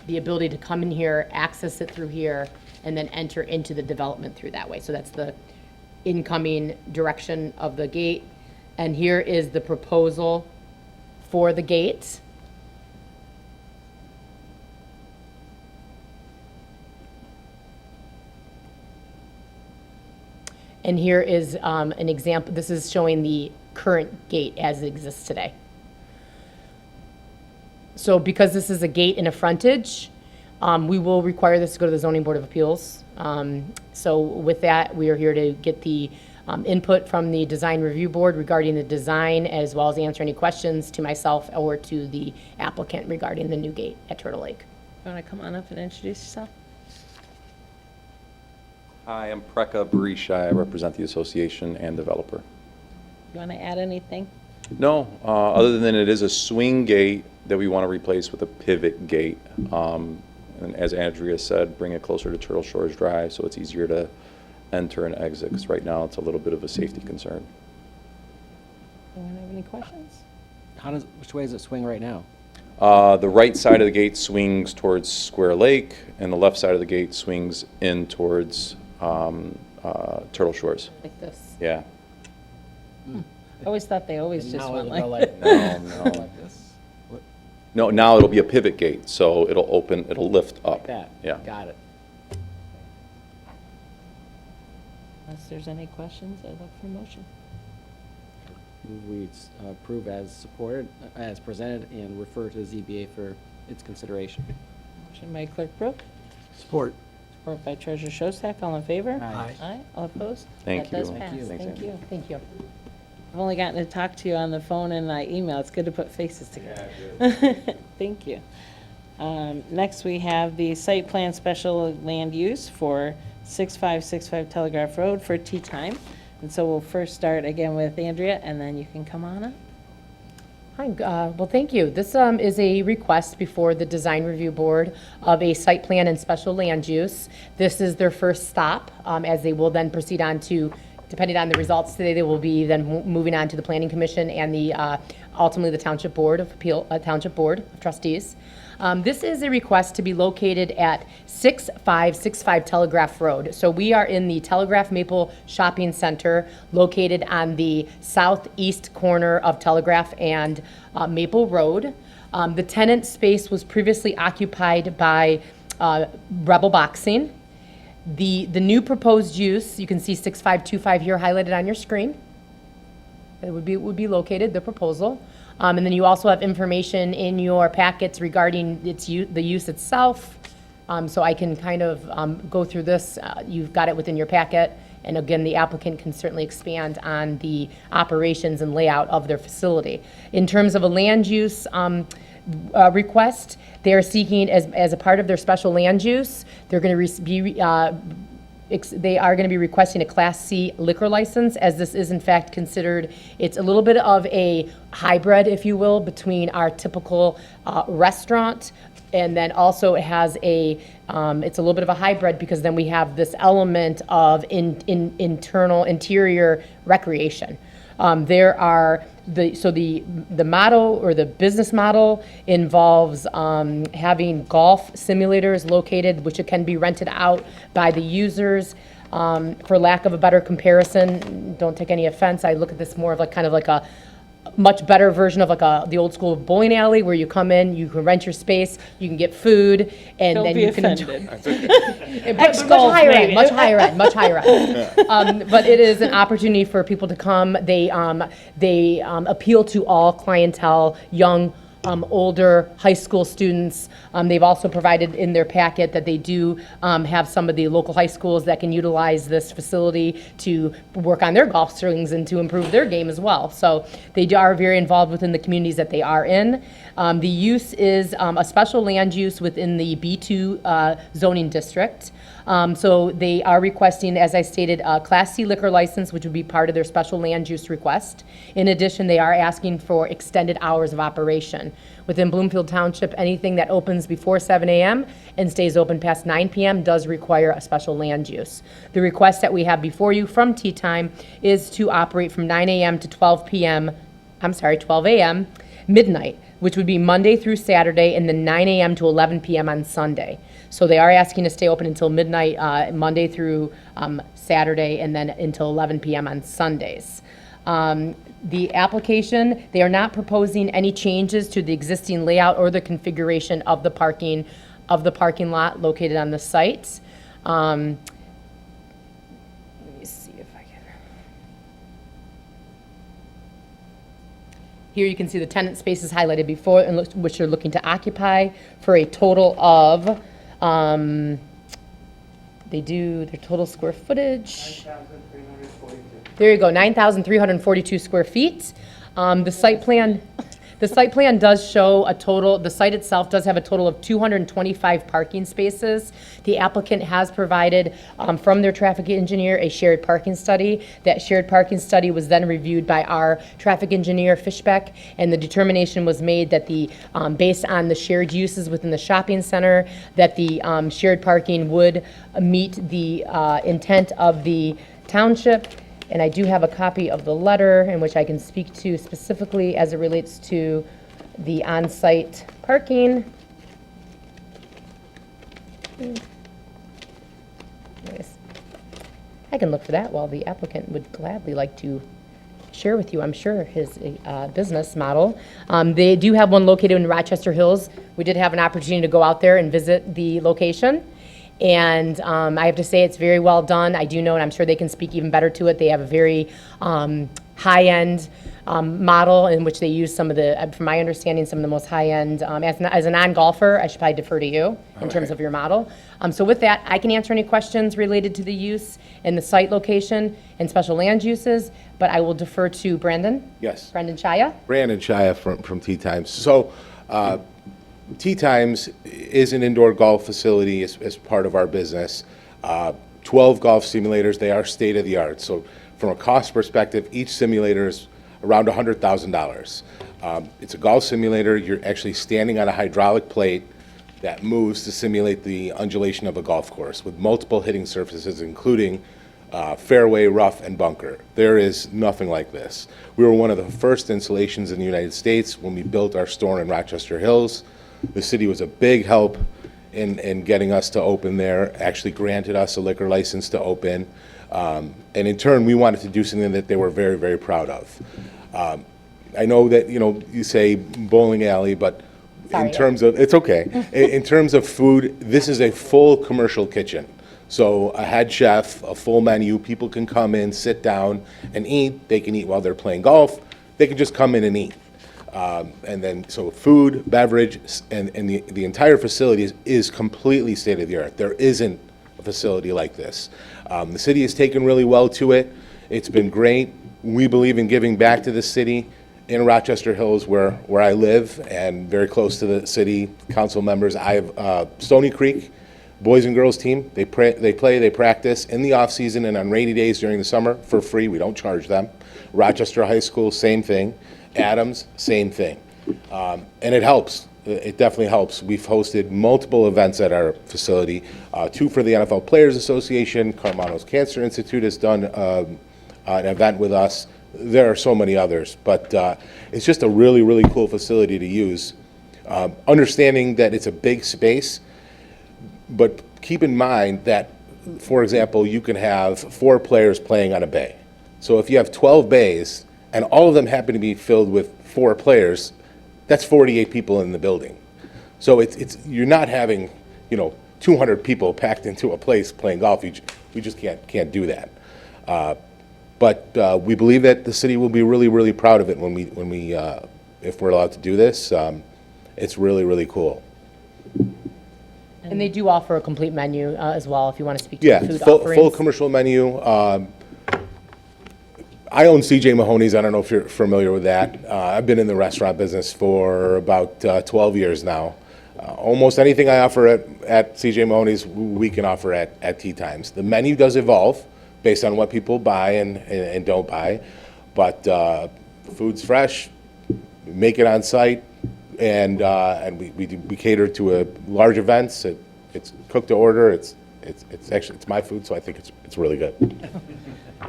Speaker 2: the ability to come in here, access it through here, and then enter into the development through that way. So that's the incoming direction of the gate. And here is the proposal for the gate. And here is an example. This is showing the current gate as it exists today. So because this is a gate and a frontage, we will require this to go to the Zoning Board of Appeals. So with that, we are here to get the input from the Design Review Board regarding the design, as well as answer any questions to myself or to the applicant regarding the new gate at Turtle Lake.
Speaker 1: You want to come on up and introduce yourself?
Speaker 11: Hi, I'm Preka Barisha. I represent the association and developer.
Speaker 1: You want to add anything?
Speaker 11: No, other than it is a swing gate that we want to replace with a pivot gate. And as Andrea said, bring it closer to Turtle Shores Drive so it's easier to enter and exit, because right now it's a little bit of a safety concern.
Speaker 1: Anyone have any questions?
Speaker 4: Which way does it swing right now?
Speaker 11: The right side of the gate swings towards Square Lake, and the left side of the gate swings in towards Turtle Shores.
Speaker 1: Like this?
Speaker 11: Yeah.
Speaker 1: I always thought they always just went like.
Speaker 11: No. No, now it'll be a pivot gate, so it'll open, it'll lift up.
Speaker 4: Like that?
Speaker 11: Yeah.
Speaker 4: Got it.
Speaker 1: Unless there's any questions, I'd look for a motion.
Speaker 4: We approve as supported, as presented, and refer to the ZBA for its consideration.
Speaker 1: Motion by Clerk Brooke,
Speaker 9: Support.
Speaker 1: support by Treasurer Shostak. All in favor?
Speaker 9: Aye.
Speaker 1: Aye. All opposed?
Speaker 11: Thank
Speaker 1: That does
Speaker 11: you.
Speaker 1: pass.
Speaker 11: Thank you. Thanks,
Speaker 1: Thank you.
Speaker 11: Andy.
Speaker 2: Thank you.
Speaker 1: I've only gotten to talk to you on the phone and email. It's good to put faces together. Thank you. Next, we have the site plan special land use for 6565 Telegraph Road for tea time. And so we'll first start again with Andrea, and then you can come on up.
Speaker 2: Hi, well, thank you. This is a request before the Design Review Board of a site plan and special land use. This is their first stop, as they will then proceed on to, depending on the results today, they will be then moving on to the Planning Commission and the ultimately the Township Board of Township Board of Trustees. This is a request to be located at 6565 Telegraph Road. So we are in the Telegraph Maple Shopping Center, located on the southeast corner of Telegraph and Maple Road. The tenant space was previously occupied by Rebel Boxing. The new proposed use, you can see 6525 here highlighted on your screen. It would be located, the proposal. And then you also have information in your packets regarding the use itself. So I can kind of go through this. You've got it within your packet. And again, the applicant can certainly expand on the operations and layout of their facility. In terms of a land use request, they are seeking, as a part of their special land use, they're going to they are going to be requesting a Class C liquor license, as this is in fact considered, it's a little bit of a hybrid, if you will, between our typical restaurant, and then also it has it's a little bit of a hybrid because then we have this element of interior recreation. There are the model or the business model involves having golf simulators located, which it can be rented out by the users. For lack of a better comparison, don't take any offense, I look at this more of like kind of like a much better version of like the old school bowling alley where you come in, you can rent your space, you can get food, and
Speaker 1: Don't
Speaker 2: then
Speaker 1: be
Speaker 2: you can enjoy.
Speaker 1: offended.
Speaker 2: But
Speaker 1: Golf, maybe.
Speaker 2: much higher end. But it is an opportunity for people to come. They appeal to all clientele, young, older high school students. They've also provided in their packet that they do have some of the local high schools that can utilize this facility to work on their golf swings and to improve their game as well. So they are very involved within the communities that they are in. The use is a special land use within the B2 zoning district. So they are requesting, as I stated, a Class C liquor license, which would be part of their special land use request. In addition, they are asking for extended hours of operation. Within Bloomfield Township, anything that opens before 7 a.m. and stays open past 9 p.m. does require a special land use. The request that we have before you from Tea Time is to operate from 9 a.m. to 12 a.m., midnight, which would be Monday through Saturday, and then 9 a.m. to 11 p.m. on Sunday. So they are asking to stay open until midnight, Monday through Saturday, and then until 11 p.m. on Sundays. The application, they are not proposing any changes to the existing layout or the configuration of the parking lot located on the site. Let me see if I can. Here you can see the tenant spaces highlighted before, and which they're looking to occupy for a total of, they do their total square footage.
Speaker 3: 9,342.
Speaker 2: There you go, 9,342 square feet. The site plan does show a total, the site itself does have a total of 225 parking spaces. The applicant has provided, from their traffic engineer, a shared parking study. That shared parking study was then reviewed by our traffic engineer, Fishbeck, and the determination was made that based on the shared uses within the shopping center, that the shared parking would meet the intent of the township. And I do have a copy of the letter in which I can speak to specifically as it relates to the on-site parking. Anyways, I can look for that while the applicant would gladly like to share with you, I'm sure, his business model. They do have one located in Rochester Hills. We did have an opportunity to go out there and visit the location. And I have to say it's very well done. I do know, and I'm sure they can speak even better to it, they have a very high-end model in which they use some of the, from my understanding, some of the most high-end, as a non-golfer, I should probably defer to you in terms of your model. So with that, I can answer any questions related to the use and the site location and special land uses, but I will defer to Brendan.
Speaker 12: Yes.
Speaker 2: Brendan Chaya.
Speaker 12: Brandon Shia from Tea Times. So, Tea Times is an indoor golf facility as part of our business. 12 golf simulators, they are state-of-the-art. So from a cost perspective, each simulator is around $100,000. It's a golf simulator. You're actually standing on a hydraulic plate that moves to simulate the undulation of a golf course with multiple hitting surfaces, including fairway, rough, and bunker. There is nothing like this. We were one of the first installations in the United States when we built our store in Rochester Hills. The city was a big help in getting us to open there, actually granted us a liquor license to open. And in turn, we wanted to do something that they were very, very proud of. I know that, you say bowling alley, but in terms of, it's okay. In terms of food, this is a full commercial kitchen. So a head chef, a full menu, people can come in, sit down and eat. They can eat while they're playing golf. They can just come in and eat. And then, so food, beverage, and the entire facility is completely state-of-the-art. There isn't a facility like this. The city has taken really well to it. It's been great. We believe in giving back to the city. In Rochester Hills, where I live, and very close to the city council members, I have Stony Creek boys and girls team. They practice in the off-season and on rainy days during the summer for free. We don't charge them. Rochester High School, same thing. Adams, same thing. And it helps. It definitely helps. We've hosted multiple events at our facility, 2 for the NFL Players Association. Carmano's Cancer Institute has done an event with us. There are so many others, but it's just a really, really cool facility to use. Understanding that it's a big space, but keep in mind that, for example, you can have 4 players playing on a bay. So if you have 12 bays and all of them happen to be filled with 4 players, that's 48 people in the building. So you're not having, 200 people packed into a place playing golf. We just can't do that. But we believe that the city will be really, really proud of it when we if we're allowed to do this. It's really, really cool.
Speaker 2: And they do offer a complete menu as well, if you want to speak to
Speaker 12: Yeah,
Speaker 2: the food
Speaker 12: full
Speaker 2: offerings.
Speaker 12: commercial menu. I own C.J. Mahoney's. I don't know if you're familiar with that. I've been in the restaurant business for about 12 years now. Almost anything I offer at C.J. Mahoney's, we can offer at Tea Times. The menu does evolve based on what people buy and don't buy, but food's fresh, make it on site, and we cater to large events. It's cooked to order. It's my food, so I think it's really good.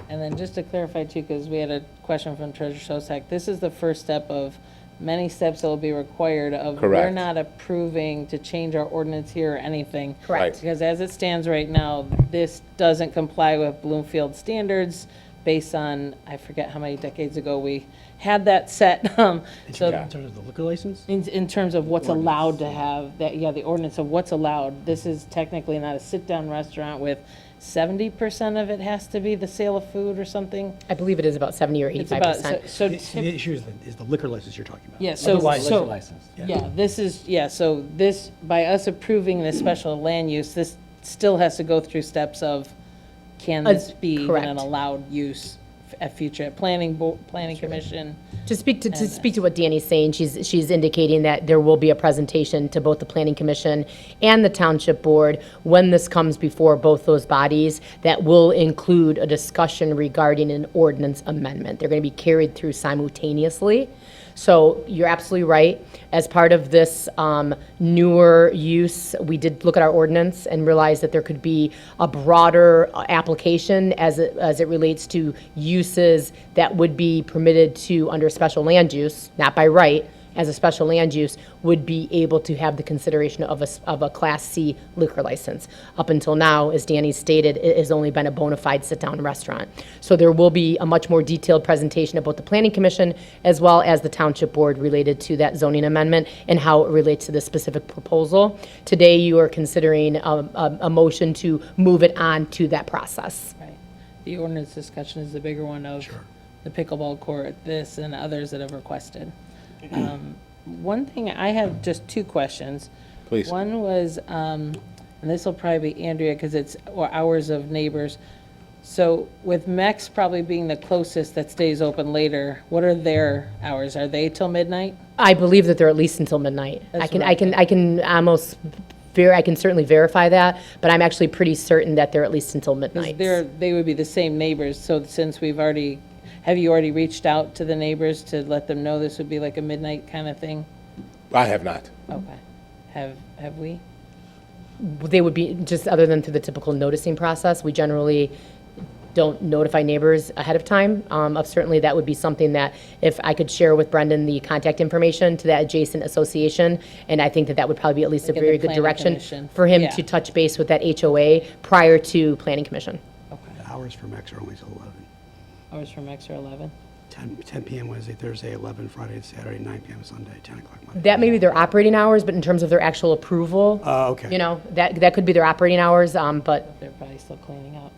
Speaker 1: And then just to clarify too, because we had a question from Treasurer Shostak, this is the first step of many steps that will be required of.
Speaker 12: Correct.
Speaker 1: We're not approving to change our ordinance here or anything.
Speaker 2: Correct.
Speaker 12: Right.
Speaker 1: Because as it stands right now, this doesn't comply with Bloomfield standards based on, I forget how many decades ago we had that set. So
Speaker 9: In terms of the liquor license?
Speaker 1: in terms of what's allowed to have, the ordinance of what's allowed, this is technically not a sit-down restaurant with 70% of it has to be the sale of food or something.
Speaker 2: I believe it is about 70 or
Speaker 1: It's about,
Speaker 2: 85%.
Speaker 1: so,
Speaker 9: The issue is the liquor license you're talking about.
Speaker 1: yeah, so,
Speaker 9: Otherwise-
Speaker 1: so,
Speaker 4: License.
Speaker 1: yeah, this is, so this, by us approving this special land use, this still has to go through steps of, can this be even an
Speaker 2: correct.
Speaker 1: allowed use at future, planning commission?
Speaker 2: To speak to what Danny's saying, she's indicating that there will be a presentation to both the Planning Commission and the Township Board when this comes before both those bodies that will include a discussion regarding an ordinance amendment. They're going to be carried through simultaneously. So you're absolutely right. As part of this newer use, we did look at our ordinance and realize that there could be a broader application as it relates to uses that would be permitted to under special land use, not by right, as a special land use, would be able to have the consideration of a Class C liquor license. Up until now, as Danny stated, it has only been a bona fide sit-down restaurant. So there will be a much more detailed presentation of both the Planning Commission as well as the Township Board related to that zoning amendment and how it relates to this specific proposal. Today, you are considering a motion to move it on to that process.
Speaker 1: Right. The ordinance discussion is the bigger one of the pickleball court, this and others that have requested. One thing, I have just 2 questions.
Speaker 12: Please.
Speaker 1: One was, and this will probably be Andrea, because it's hours of neighbors. So with MEX probably being the closest that stays open later, what are their hours? Are they till midnight?
Speaker 2: I believe that they're at least until midnight. I
Speaker 1: That's
Speaker 2: can
Speaker 1: what
Speaker 2: I can certainly verify that, but I'm actually pretty certain that they're at least until midnight.
Speaker 1: They would be the same neighbors, so since have you already reached out to the neighbors to let them know this would be like a midnight kind of thing?
Speaker 12: I have not.
Speaker 1: Okay. Have we?
Speaker 2: They would be, just other than through the typical noticing process, we generally don't notify neighbors ahead of time. Certainly, that would be something that if I could share with Brendan the contact information to that adjacent association, and I think that would probably be at least a
Speaker 1: Like in the
Speaker 2: very good
Speaker 1: planning
Speaker 2: direction
Speaker 1: commission.
Speaker 2: for him
Speaker 1: Yeah.
Speaker 2: to touch base with that HOA prior to Planning Commission.
Speaker 9: The hours for MEX are only till 11.
Speaker 1: Hours from X or 11?
Speaker 9: 10 p.m. Wednesday, Thursday, 11 Friday and Saturday, 9 p.m. Sunday, 10 o'clock Monday.
Speaker 2: That may be their operating hours, but in terms of their actual approval,
Speaker 9: Okay.
Speaker 2: that could be their operating hours, but
Speaker 1: They're probably still cleaning up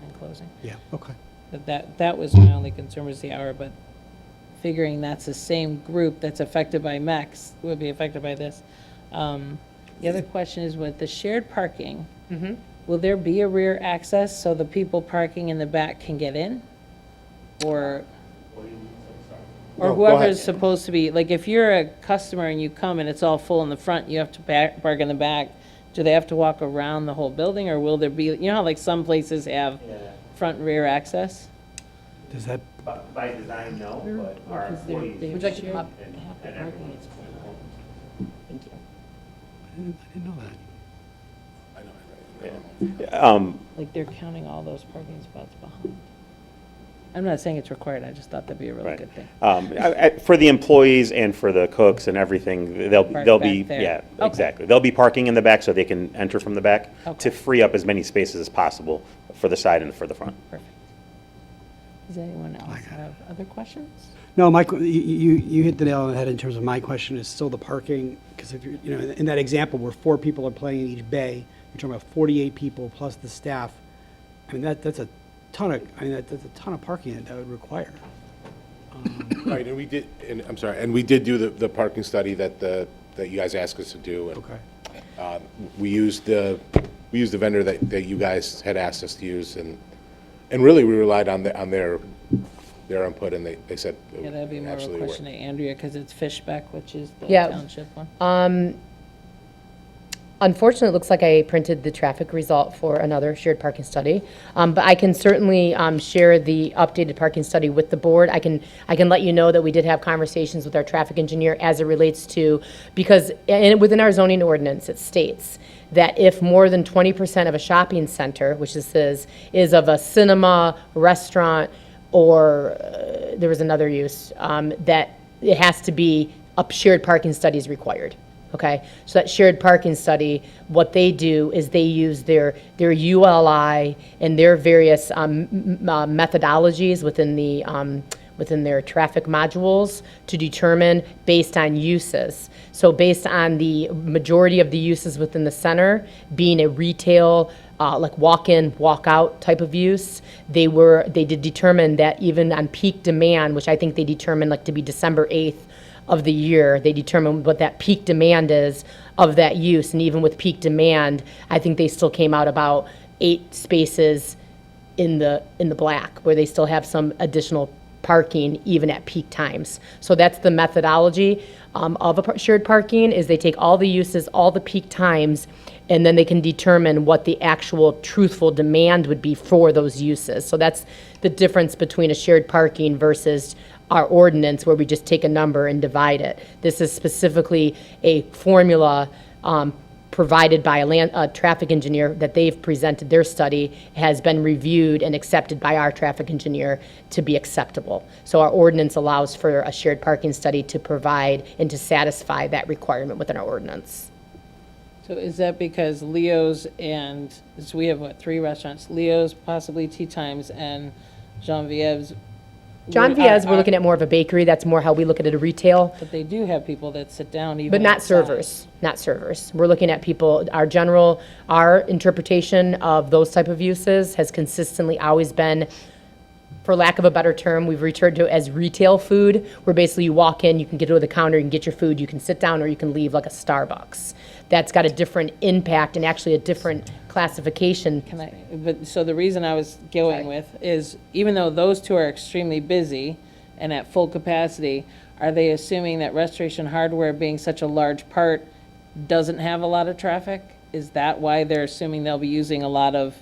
Speaker 1: and closing.
Speaker 9: Yeah, okay.
Speaker 1: But that was my only concern was the hour, but figuring that's the same group that's affected by MEX would be affected by this. The other question is with the shared parking, will there be a rear access so the people parking in the back can get in? Or
Speaker 12: No, go
Speaker 1: whoever
Speaker 12: ahead.
Speaker 1: is supposed to be, like if you're a customer and you come and it's all full in the front, you have to park in the back, do they have to walk around the whole building or will there be, you know how like some places have front and rear access?
Speaker 9: Does that,
Speaker 13: By design, no, but our employees.
Speaker 2: would you like to come up?
Speaker 1: Half the parking is full.
Speaker 2: Thank you.
Speaker 9: I didn't know that.
Speaker 1: Like they're counting all those parking spots behind. I'm not saying it's required, I just thought that'd be a really
Speaker 13: Right.
Speaker 1: good thing.
Speaker 13: For the employees and for the cooks and everything, they'll
Speaker 1: Park
Speaker 13: be,
Speaker 1: back there.
Speaker 13: yeah,
Speaker 1: Okay.
Speaker 13: exactly. They'll be parking in the back so they can enter from the back
Speaker 1: Okay.
Speaker 13: to free up as many spaces as possible for the side and for the front.
Speaker 1: Perfect. Does anyone else have other questions?
Speaker 9: No, you hit the nail on the head in terms of my question is still the parking, because if you're, in that example where 4 people are playing in each bay, you're talking about 48 people plus the staff. I mean, that's a ton of, that's a ton of parking that would require.
Speaker 12: Right, and we did, and I'm sorry, and we did do the parking study that you guys asked us to do. And,
Speaker 9: Okay.
Speaker 12: we used the vendor that you guys had asked us to use, and really we relied on their input, and they said it
Speaker 1: Yeah, that'd be more of a
Speaker 12: absolutely
Speaker 1: question to Andrea, because it's Fishbeck, which is the
Speaker 2: Yeah.
Speaker 1: township one.
Speaker 2: Unfortunately, it looks like I printed the traffic result for another shared parking study, but I can certainly share the updated parking study with the board. I can let you know that we did have conversations with our traffic engineer as it relates to, because within our zoning ordinance, it states that if more than 20% of a shopping center, which this is of a cinema, restaurant, or there was another use, that it has to be a shared parking study is required. Okay, so that shared parking study, what they do is they use their ULI and their various methodologies within their traffic modules to determine based on uses. So based on the majority of the uses within the center being a retail, like walk-in, walk-out type of use, they did determine that even on peak demand, which I think they determined like to be December 8th, of the year, they determine what that peak demand is of that use. And even with peak demand, I think they still came out about 8 spaces in the black, where they still have some additional parking even at peak times. So that's the methodology of a shared parking, is they take all the uses, all the peak times, and then they can determine what the actual truthful demand would be for those uses. So that's the difference between a shared parking versus our ordinance, where we just take a number and divide it. This is specifically a formula provided by a traffic engineer that they've presented. Their study has been reviewed and accepted by our traffic engineer to be acceptable. So our ordinance allows for a shared parking study to provide and to satisfy that requirement within our ordinance.
Speaker 1: So is that because Leo's so we have, 3 restaurants, Leo's, possibly Tea Times, and Genevieve's?
Speaker 2: We're looking at more of a bakery. That's more how we look at it, a retail.
Speaker 1: But they do have people that sit down even
Speaker 2: But not
Speaker 1: outside.
Speaker 2: servers, not servers. We're looking at people, our interpretation of those type of uses has consistently always been, for lack of a better term, we've referred to it as retail food, where basically you walk in, you can get to the counter, you can get your food, you can sit down, or you can leave like a Starbucks. That's got a different impact and actually a different classification.
Speaker 1: So the reason I was going with is, even though those 2 are extremely busy and at full capacity, are they assuming that Restoration Hardware, being such a large part, doesn't have a lot of traffic? Is that why they're assuming they'll be using a lot of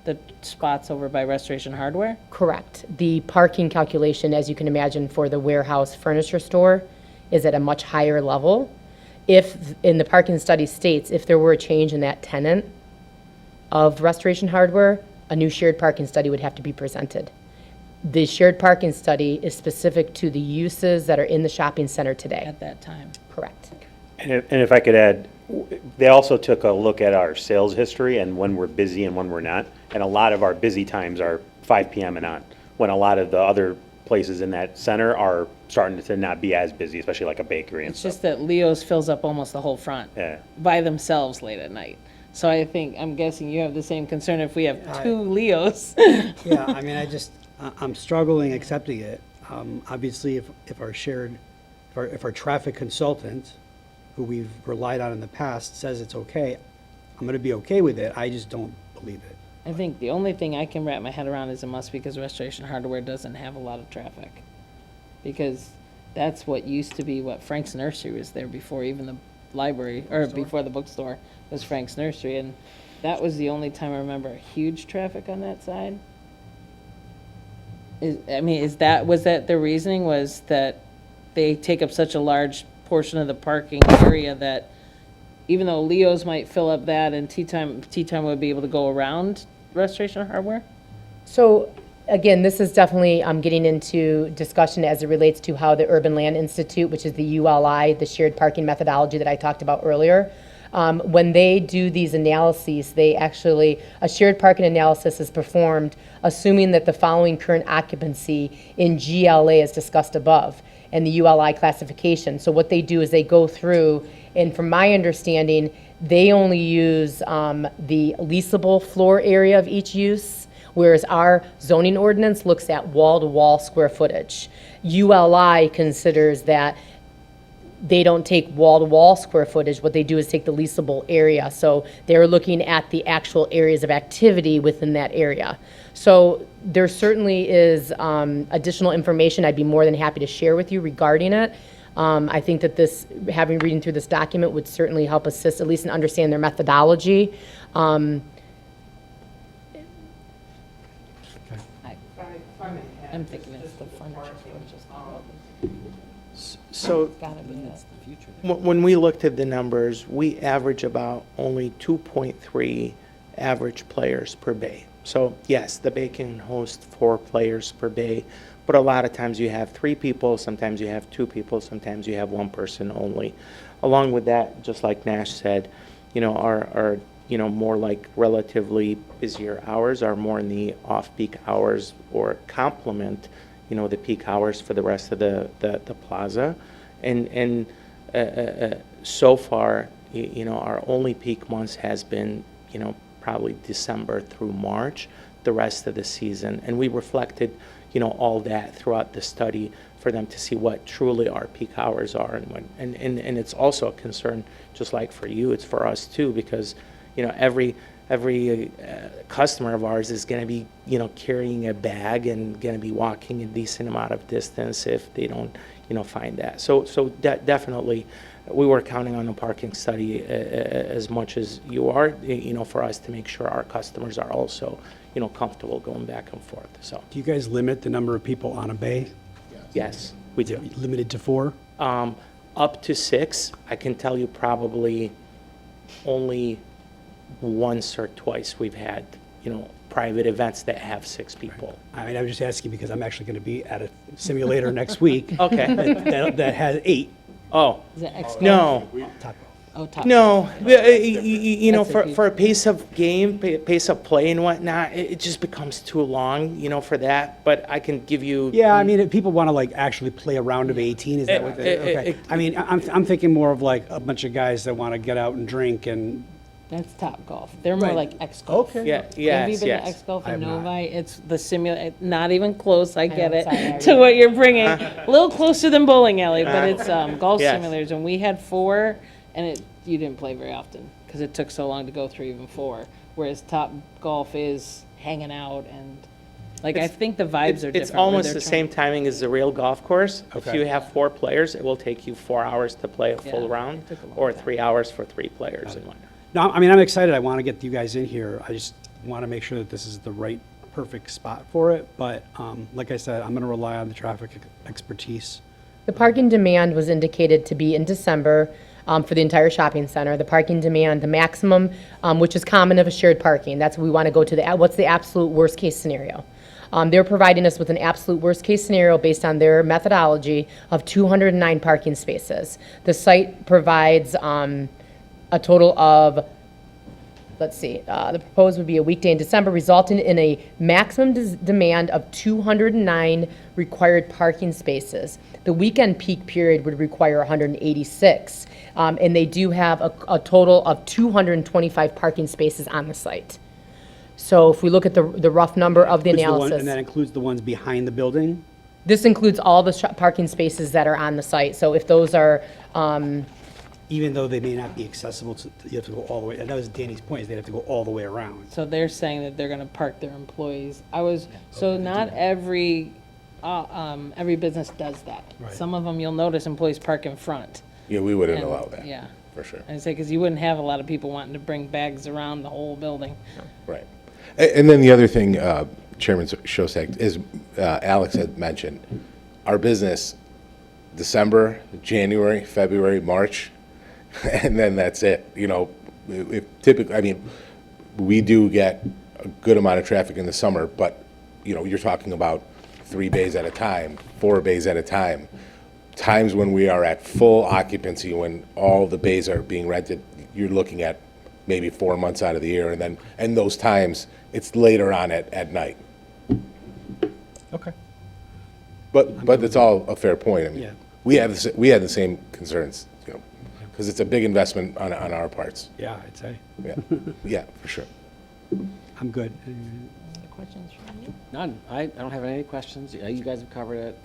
Speaker 1: the spots over by Restoration Hardware?
Speaker 2: Correct. The parking calculation, as you can imagine, for the warehouse furniture store is at a much higher level. If, in the parking study states, if there were a change in that tenant of Restoration Hardware, a new shared parking study would have to be presented. The shared parking study is specific to the uses that are in the shopping center today.
Speaker 1: At that time.
Speaker 2: Correct.
Speaker 13: And if I could add, they also took a look at our sales history and when we're busy and when we're not. And a lot of our busy times are 5 p.m. and on, when a lot of the other places in that center are starting to not be as busy, especially like a bakery and
Speaker 1: It's
Speaker 13: stuff.
Speaker 1: just that Leo's fills up almost the whole front
Speaker 13: Yeah.
Speaker 1: by themselves late at night. So I'm guessing you have the same concern if we have 2 Leo's.
Speaker 9: Yeah, I mean, I'm struggling accepting it. Obviously, if our traffic consultant, who we've relied on in the past, says it's okay, I'm gonna be okay with it. I just don't believe it.
Speaker 1: I think the only thing I can wrap my head around is it must be because Restoration Hardware doesn't have a lot of traffic. Because that's what used to be what Frank's Nursery was there before, even the library, or before the bookstore was Frank's Nursery. And that was the only time I remember huge traffic on that side. Was that the reasoning, was that they take up such a large portion of the parking area that even though Leo's might fill up that and Tea Time would be able to go around Restoration Hardware?
Speaker 2: So again, this is definitely getting into discussion as it relates to how the Urban Land Institute, which is the ULI, the shared parking methodology that I talked about earlier, When they do these analyses, they actually, a shared parking analysis is performed assuming that the following current occupancy in GLA is discussed above and the ULI classification. So what they do is they go through, and from my understanding, they only use the leasable floor area of each use, whereas our zoning ordinance looks at wall-to-wall square footage. ULI considers that they don't take wall-to-wall square footage. What they do is take the leasable area. So they're looking at the actual areas of activity within that area. So there certainly is additional information I'd be more than happy to share with you regarding it. I think that reading through this document would certainly help assist, at least in understanding their methodology.
Speaker 1: I'm thinking it's the furniture.
Speaker 14: So when we looked at the numbers, we average about only 2.3 average players per bay. So yes, the bay can host 4 players per bay, but a lot of times you have 3 people, sometimes you have 2 people, sometimes you have 1 person only. Along with that, just like Nash said, our more like relatively busier hours are more in the off-peak hours or complement the peak hours for the rest of the plaza. And so far, our only peak months has been, probably December through March, the rest of the season. And we reflected, all that throughout the study for them to see what truly our peak hours are. And it's also a concern, just like for you, it's for us too, because, every customer of ours is going to be, carrying a bag and going to be walking a decent amount of distance if they don't, find that. So definitely, we were counting on a parking study as much as you are, for us to make sure our customers are also, comfortable going back and forth. So
Speaker 9: Do you guys limit the number of people on a bay?
Speaker 14: yes, we do.
Speaker 9: Limited to 4?
Speaker 14: Up to 6. I can tell you probably only once or twice we've had, private events that have 6 people.
Speaker 9: I mean, I'm just asking because I'm actually going to be at a simulator next week.
Speaker 14: Okay.
Speaker 9: That has 8.
Speaker 14: Oh,
Speaker 1: Is it X?
Speaker 14: no.
Speaker 9: Top
Speaker 1: Oh, top.
Speaker 14: No,
Speaker 1: That's a
Speaker 14: for a pace of game, pace of play and whatnot, it just becomes too long, for that. But I can give you.
Speaker 9: Yeah, I mean, if people want to like actually play a round of 18, is that what they, okay. I mean, I'm thinking more of like a bunch of guys that want to get out and drink and.
Speaker 1: That's Top Golf. They're more
Speaker 9: Right.
Speaker 1: like X Golf.
Speaker 9: Okay.
Speaker 14: Yeah,
Speaker 1: Have you
Speaker 14: yes,
Speaker 1: been to
Speaker 14: yes.
Speaker 1: X Golf
Speaker 9: I
Speaker 1: in
Speaker 9: have not.
Speaker 1: Novi? It's the not even close, I get
Speaker 2: know,
Speaker 1: it,
Speaker 2: sorry,
Speaker 1: to what you're bringing. A little closer than bowling alley, but it's golf
Speaker 14: Yes.
Speaker 1: simulators. And we had 4, and you didn't play very often because it took so long to go through even 4. Whereas Top Golf is hanging out and, like, I think the vibes are different.
Speaker 14: It's
Speaker 1: where
Speaker 14: almost
Speaker 1: they're
Speaker 14: the
Speaker 1: trying-
Speaker 14: same timing as the real golf course. If
Speaker 9: Okay.
Speaker 14: you have 4 players, it will take you 4 hours to play a full
Speaker 1: Yeah,
Speaker 14: round,
Speaker 1: it took a long
Speaker 14: or
Speaker 1: time.
Speaker 14: 3 hours for 3 players and whatnot.
Speaker 9: No, I mean, I'm excited. I want to get you guys in here. I just want to make sure that this is the right, perfect spot for it. But like I said, I'm going to rely on the traffic expertise.
Speaker 2: The parking demand was indicated to be in December for the entire shopping center. The parking demand, the maximum, which is common of a shared parking. That's what we want to go to. What's the absolute worst-case scenario? They're providing us with an absolute worst-case scenario based on their methodology of 209 parking spaces. The site provides a total of, let's see, the proposed would be a weekday in December, resulting in a maximum demand of 209 required parking spaces. The weekend peak period would require 186, and they do have a total of 225 parking spaces on the site. So if we look at the rough number of the analysis.
Speaker 9: And that includes the ones behind the building?
Speaker 2: This includes all the parking spaces that are on the site. So if those are,
Speaker 9: Even though they may not be accessible to, you have to go all the way, and that was Danny's point, is they'd have to go all the way around.
Speaker 1: So they're saying that they're gonna park their employees. Not every business does that.
Speaker 9: Right.
Speaker 1: Some of them, you'll notice employees park in front.
Speaker 12: Yeah, we wouldn't
Speaker 1: And-
Speaker 12: allow that.
Speaker 1: Yeah.
Speaker 12: For sure.
Speaker 1: I say, because you wouldn't have a lot of people wanting to bring bags around the whole building.
Speaker 12: Right. And then the other thing, Chairman Shostak, is Alex had mentioned, our business, December, January, February, March, and then that's it. If typically, I mean, we do get a good amount of traffic in the summer, but, you're talking about 3 bays at a time, 4 bays at a time. Times when we are at full occupancy, when all the bays are being rented, you're looking at maybe 4 months out of the year, and those times, it's later on at night.
Speaker 9: Okay.
Speaker 12: But it's all a fair point. I mean,
Speaker 9: Yeah.
Speaker 12: we had the same concerns, because it's a big investment on our parts.
Speaker 9: Yeah, I'd say.
Speaker 12: Yeah, yeah, for sure.
Speaker 9: I'm good.
Speaker 1: Other questions from you?
Speaker 4: None. I don't have any questions. You guys have covered it.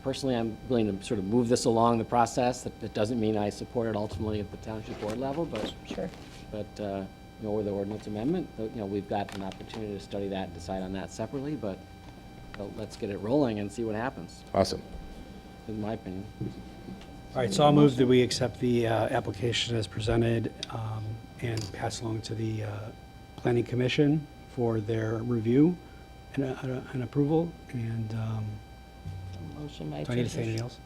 Speaker 4: Personally, I'm willing to sort of move this along the process. That doesn't mean I support it ultimately at the township board level, but
Speaker 2: Sure.
Speaker 4: with the ordinance amendment, we've got an opportunity to study that and decide on that separately, but let's get it rolling and see what happens,
Speaker 12: Awesome.
Speaker 4: in my opinion.
Speaker 9: All right, so I'll move that we accept the application as presented and pass along to the Planning Commission for their review and approval. And
Speaker 1: Motion by
Speaker 9: do I need to say
Speaker 1: Treasurer.
Speaker 9: anything else?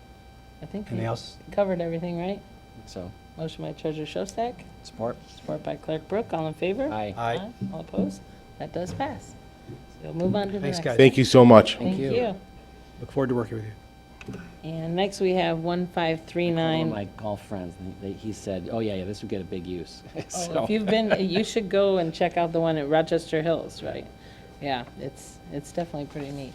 Speaker 1: I think
Speaker 9: Anything
Speaker 1: we
Speaker 9: else?
Speaker 1: covered everything, right?
Speaker 4: So,
Speaker 1: Motion by Treasurer Shostak,
Speaker 4: support?
Speaker 1: support by Clerk Brooke. All in favor?
Speaker 4: Aye.
Speaker 9: Aye.
Speaker 1: All opposed? That does pass. So we'll move on to the
Speaker 9: Thanks,
Speaker 1: next.
Speaker 9: guys.
Speaker 12: Thank you so much.
Speaker 1: Thank you.
Speaker 9: Look forward to working with you.
Speaker 1: And next we have
Speaker 4: One of
Speaker 1: 1539.
Speaker 4: my golf friends, he said, oh, yeah, this would get a big use.
Speaker 1: Oh,
Speaker 4: So-
Speaker 1: if you've been, you should go and check out the one at Rochester Hills, right? Yeah, it's definitely pretty neat.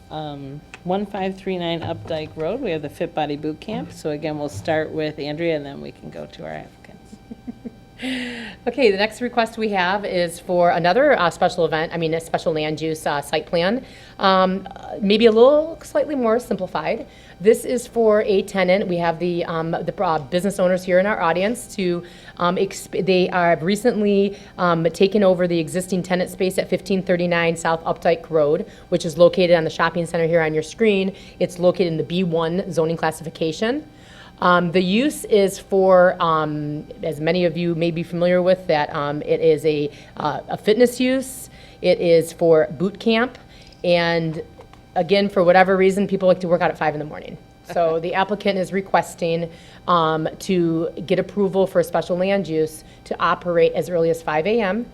Speaker 1: 1539 Opdyke Road, we have the Fit Body Boot Camp. So again, we'll start with Andrea, and then we can go to our applicants.
Speaker 2: Okay, the next request we have is for another special event, a special land use site plan, maybe a little slightly more simplified. This is for a tenant. We have the business owners here in our audience to, they are recently taken over the existing tenant space at 1539 South Opdyke Road, which is located on the shopping center here on your screen. It's located in the B1 zoning classification. The use is for, as many of you may be familiar with, that it is a fitness use. It is for boot camp. And again, for whatever reason, people like to work out at 5 in the morning. So the applicant is requesting to get approval for a special land use to operate as early as 5 a.m.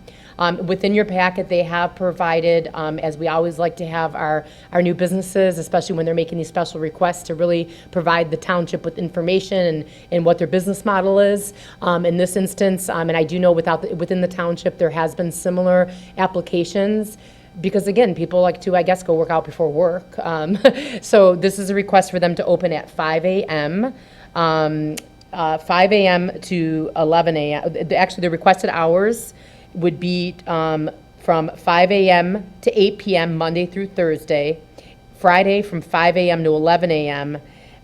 Speaker 2: Within your packet, they have provided, as we always like to have our new businesses, especially when they're making these special requests, to really provide the township with information and what their business model is. In this instance, and I do know within the township, there has been similar applications, because again, people like to, I guess, go work out before work. So this is a request for them to open at 5 a.m. 5 a.m. to 11 a.m. Actually, the requested hours would be from 5 a.m. to 8 p.m. Monday through Thursday, Friday from 5 a.m. to 11 a.m.,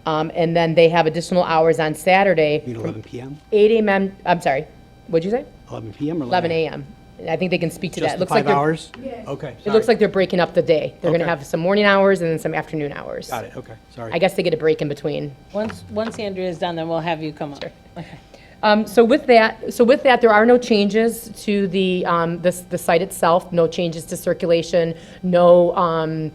Speaker 2: and then they have additional hours on Saturday.
Speaker 9: Need
Speaker 2: from
Speaker 9: 11 p.m.?
Speaker 2: 8 a.m., I'm sorry, what'd you say?
Speaker 9: 11 p.m. or
Speaker 2: 11 a.m. I think they can speak to that.
Speaker 9: Just
Speaker 2: It
Speaker 9: the
Speaker 2: looks like
Speaker 9: 5
Speaker 2: they're-
Speaker 9: hours? Okay.
Speaker 2: It looks like they're breaking up the day. They're going to
Speaker 9: Okay.
Speaker 2: have some morning hours and then some afternoon hours.
Speaker 9: Got it, okay, sorry.
Speaker 2: I guess they get a break in between.
Speaker 1: Once Andrea's done, then we'll have you come up. Okay.
Speaker 2: So with that, there are no changes to the site itself, no changes to circulation, no,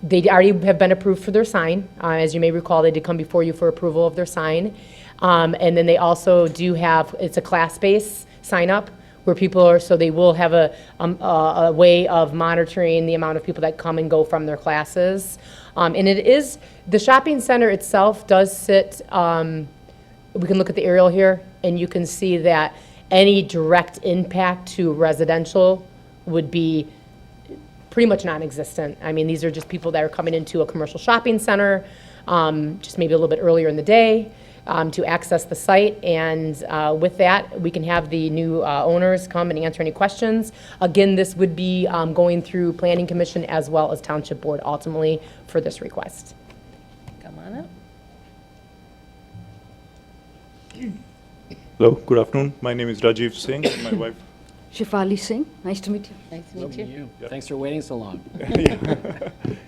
Speaker 2: they already have been approved for their sign. As you may recall, they did come before you for approval of their sign. And then they also do have, it's a class-based sign-up where people are, so they will have a way of monitoring the amount of people that come and go from their classes. And it is, the shopping center itself does sit, we can look at the aerial here, and you can see that any direct impact to residential would be pretty much non-existent. I mean, these are just people that are coming into a commercial shopping center, just maybe a little bit earlier in the day, to access the site. And with that, we can have the new owners come and answer any questions. Again, this would be going through Planning Commission as well as Township Board ultimately for this request.
Speaker 1: Come on up.
Speaker 15: Hello, good afternoon. My name is Rajiv Singh. My wife.
Speaker 16: Shifali Singh, nice to meet you.
Speaker 1: Nice to meet you.
Speaker 4: Thanks for waiting so long.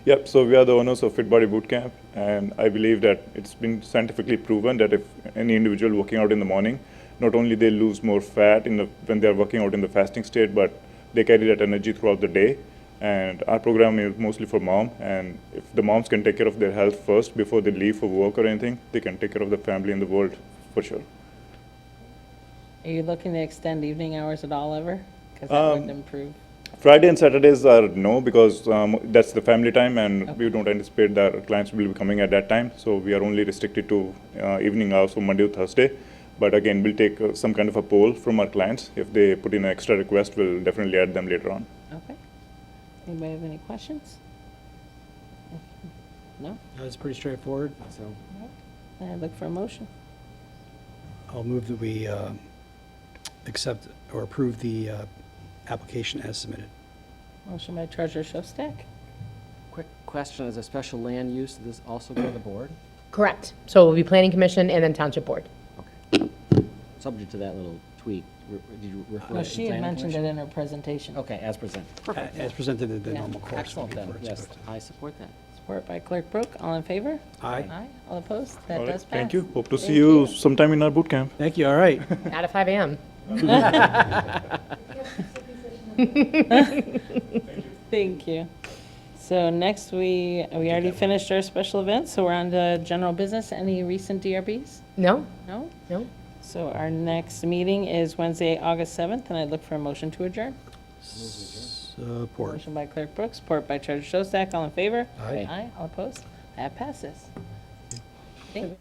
Speaker 15: Yep, so we are the owners of Fit Body Boot Camp, and I believe that it's been scientifically proven that if any individual working out in the morning, not only they lose more fat when they're working out in the fasting state, but they carry that energy throughout the day. And our program is mostly for mom, and if the moms can take care of their health first before they leave for work or anything, they can take care of the family and the world for sure.
Speaker 1: Are you looking to extend evening hours at all ever? Because that would improve.
Speaker 15: Friday and Saturdays are no, because that's the family time, and we don't anticipate that our clients will be coming at that time. So we are only restricted to evening hours from Monday to Thursday. But again, we'll take some kind of a poll from our clients. If they put in an extra request, we'll definitely add them later on.
Speaker 1: Okay. Anybody have any questions? No?
Speaker 9: That's pretty straightforward, so
Speaker 1: I look for a motion.
Speaker 9: I'll move that we accept or approve the application as submitted.
Speaker 1: Motion by Treasurer Shostak.
Speaker 4: Quick question, as a special land use, does this also go to the board?
Speaker 2: Correct. So it will be Planning Commission and then Township Board.
Speaker 4: Okay. Subject to that little tweak, did you refer
Speaker 1: No,
Speaker 4: it to
Speaker 1: she had
Speaker 4: Planning
Speaker 1: mentioned it
Speaker 4: Commission?
Speaker 1: in her presentation.
Speaker 4: Okay, as presented. Perfect.
Speaker 9: As presented in the
Speaker 1: Yeah.
Speaker 9: normal course.
Speaker 4: Excellent then,
Speaker 9: before it's
Speaker 4: yes,
Speaker 9: posted.
Speaker 4: I support that.
Speaker 1: Support by Clerk Brooke. All in favor?
Speaker 9: Aye.
Speaker 1: Aye. All opposed? That
Speaker 15: All right,
Speaker 1: does pass.
Speaker 15: thank you. Hope to see
Speaker 1: Thank
Speaker 15: you sometime in our boot camp.
Speaker 9: Thank you, all right.
Speaker 2: Not at 5 a.m.
Speaker 1: Thank you. So next, we already finished our special events, so we're on to general business. Any recent DRBs?
Speaker 2: No?
Speaker 1: No?
Speaker 2: No?
Speaker 1: So our next meeting is Wednesday, August 7th, and I'd look for a motion to adjourn.
Speaker 9: Support.
Speaker 1: Motion by Clerk Brooks, support by Treasurer Shostak. All in favor?
Speaker 9: Aye.
Speaker 1: Aye. All opposed? That passes. Thank you.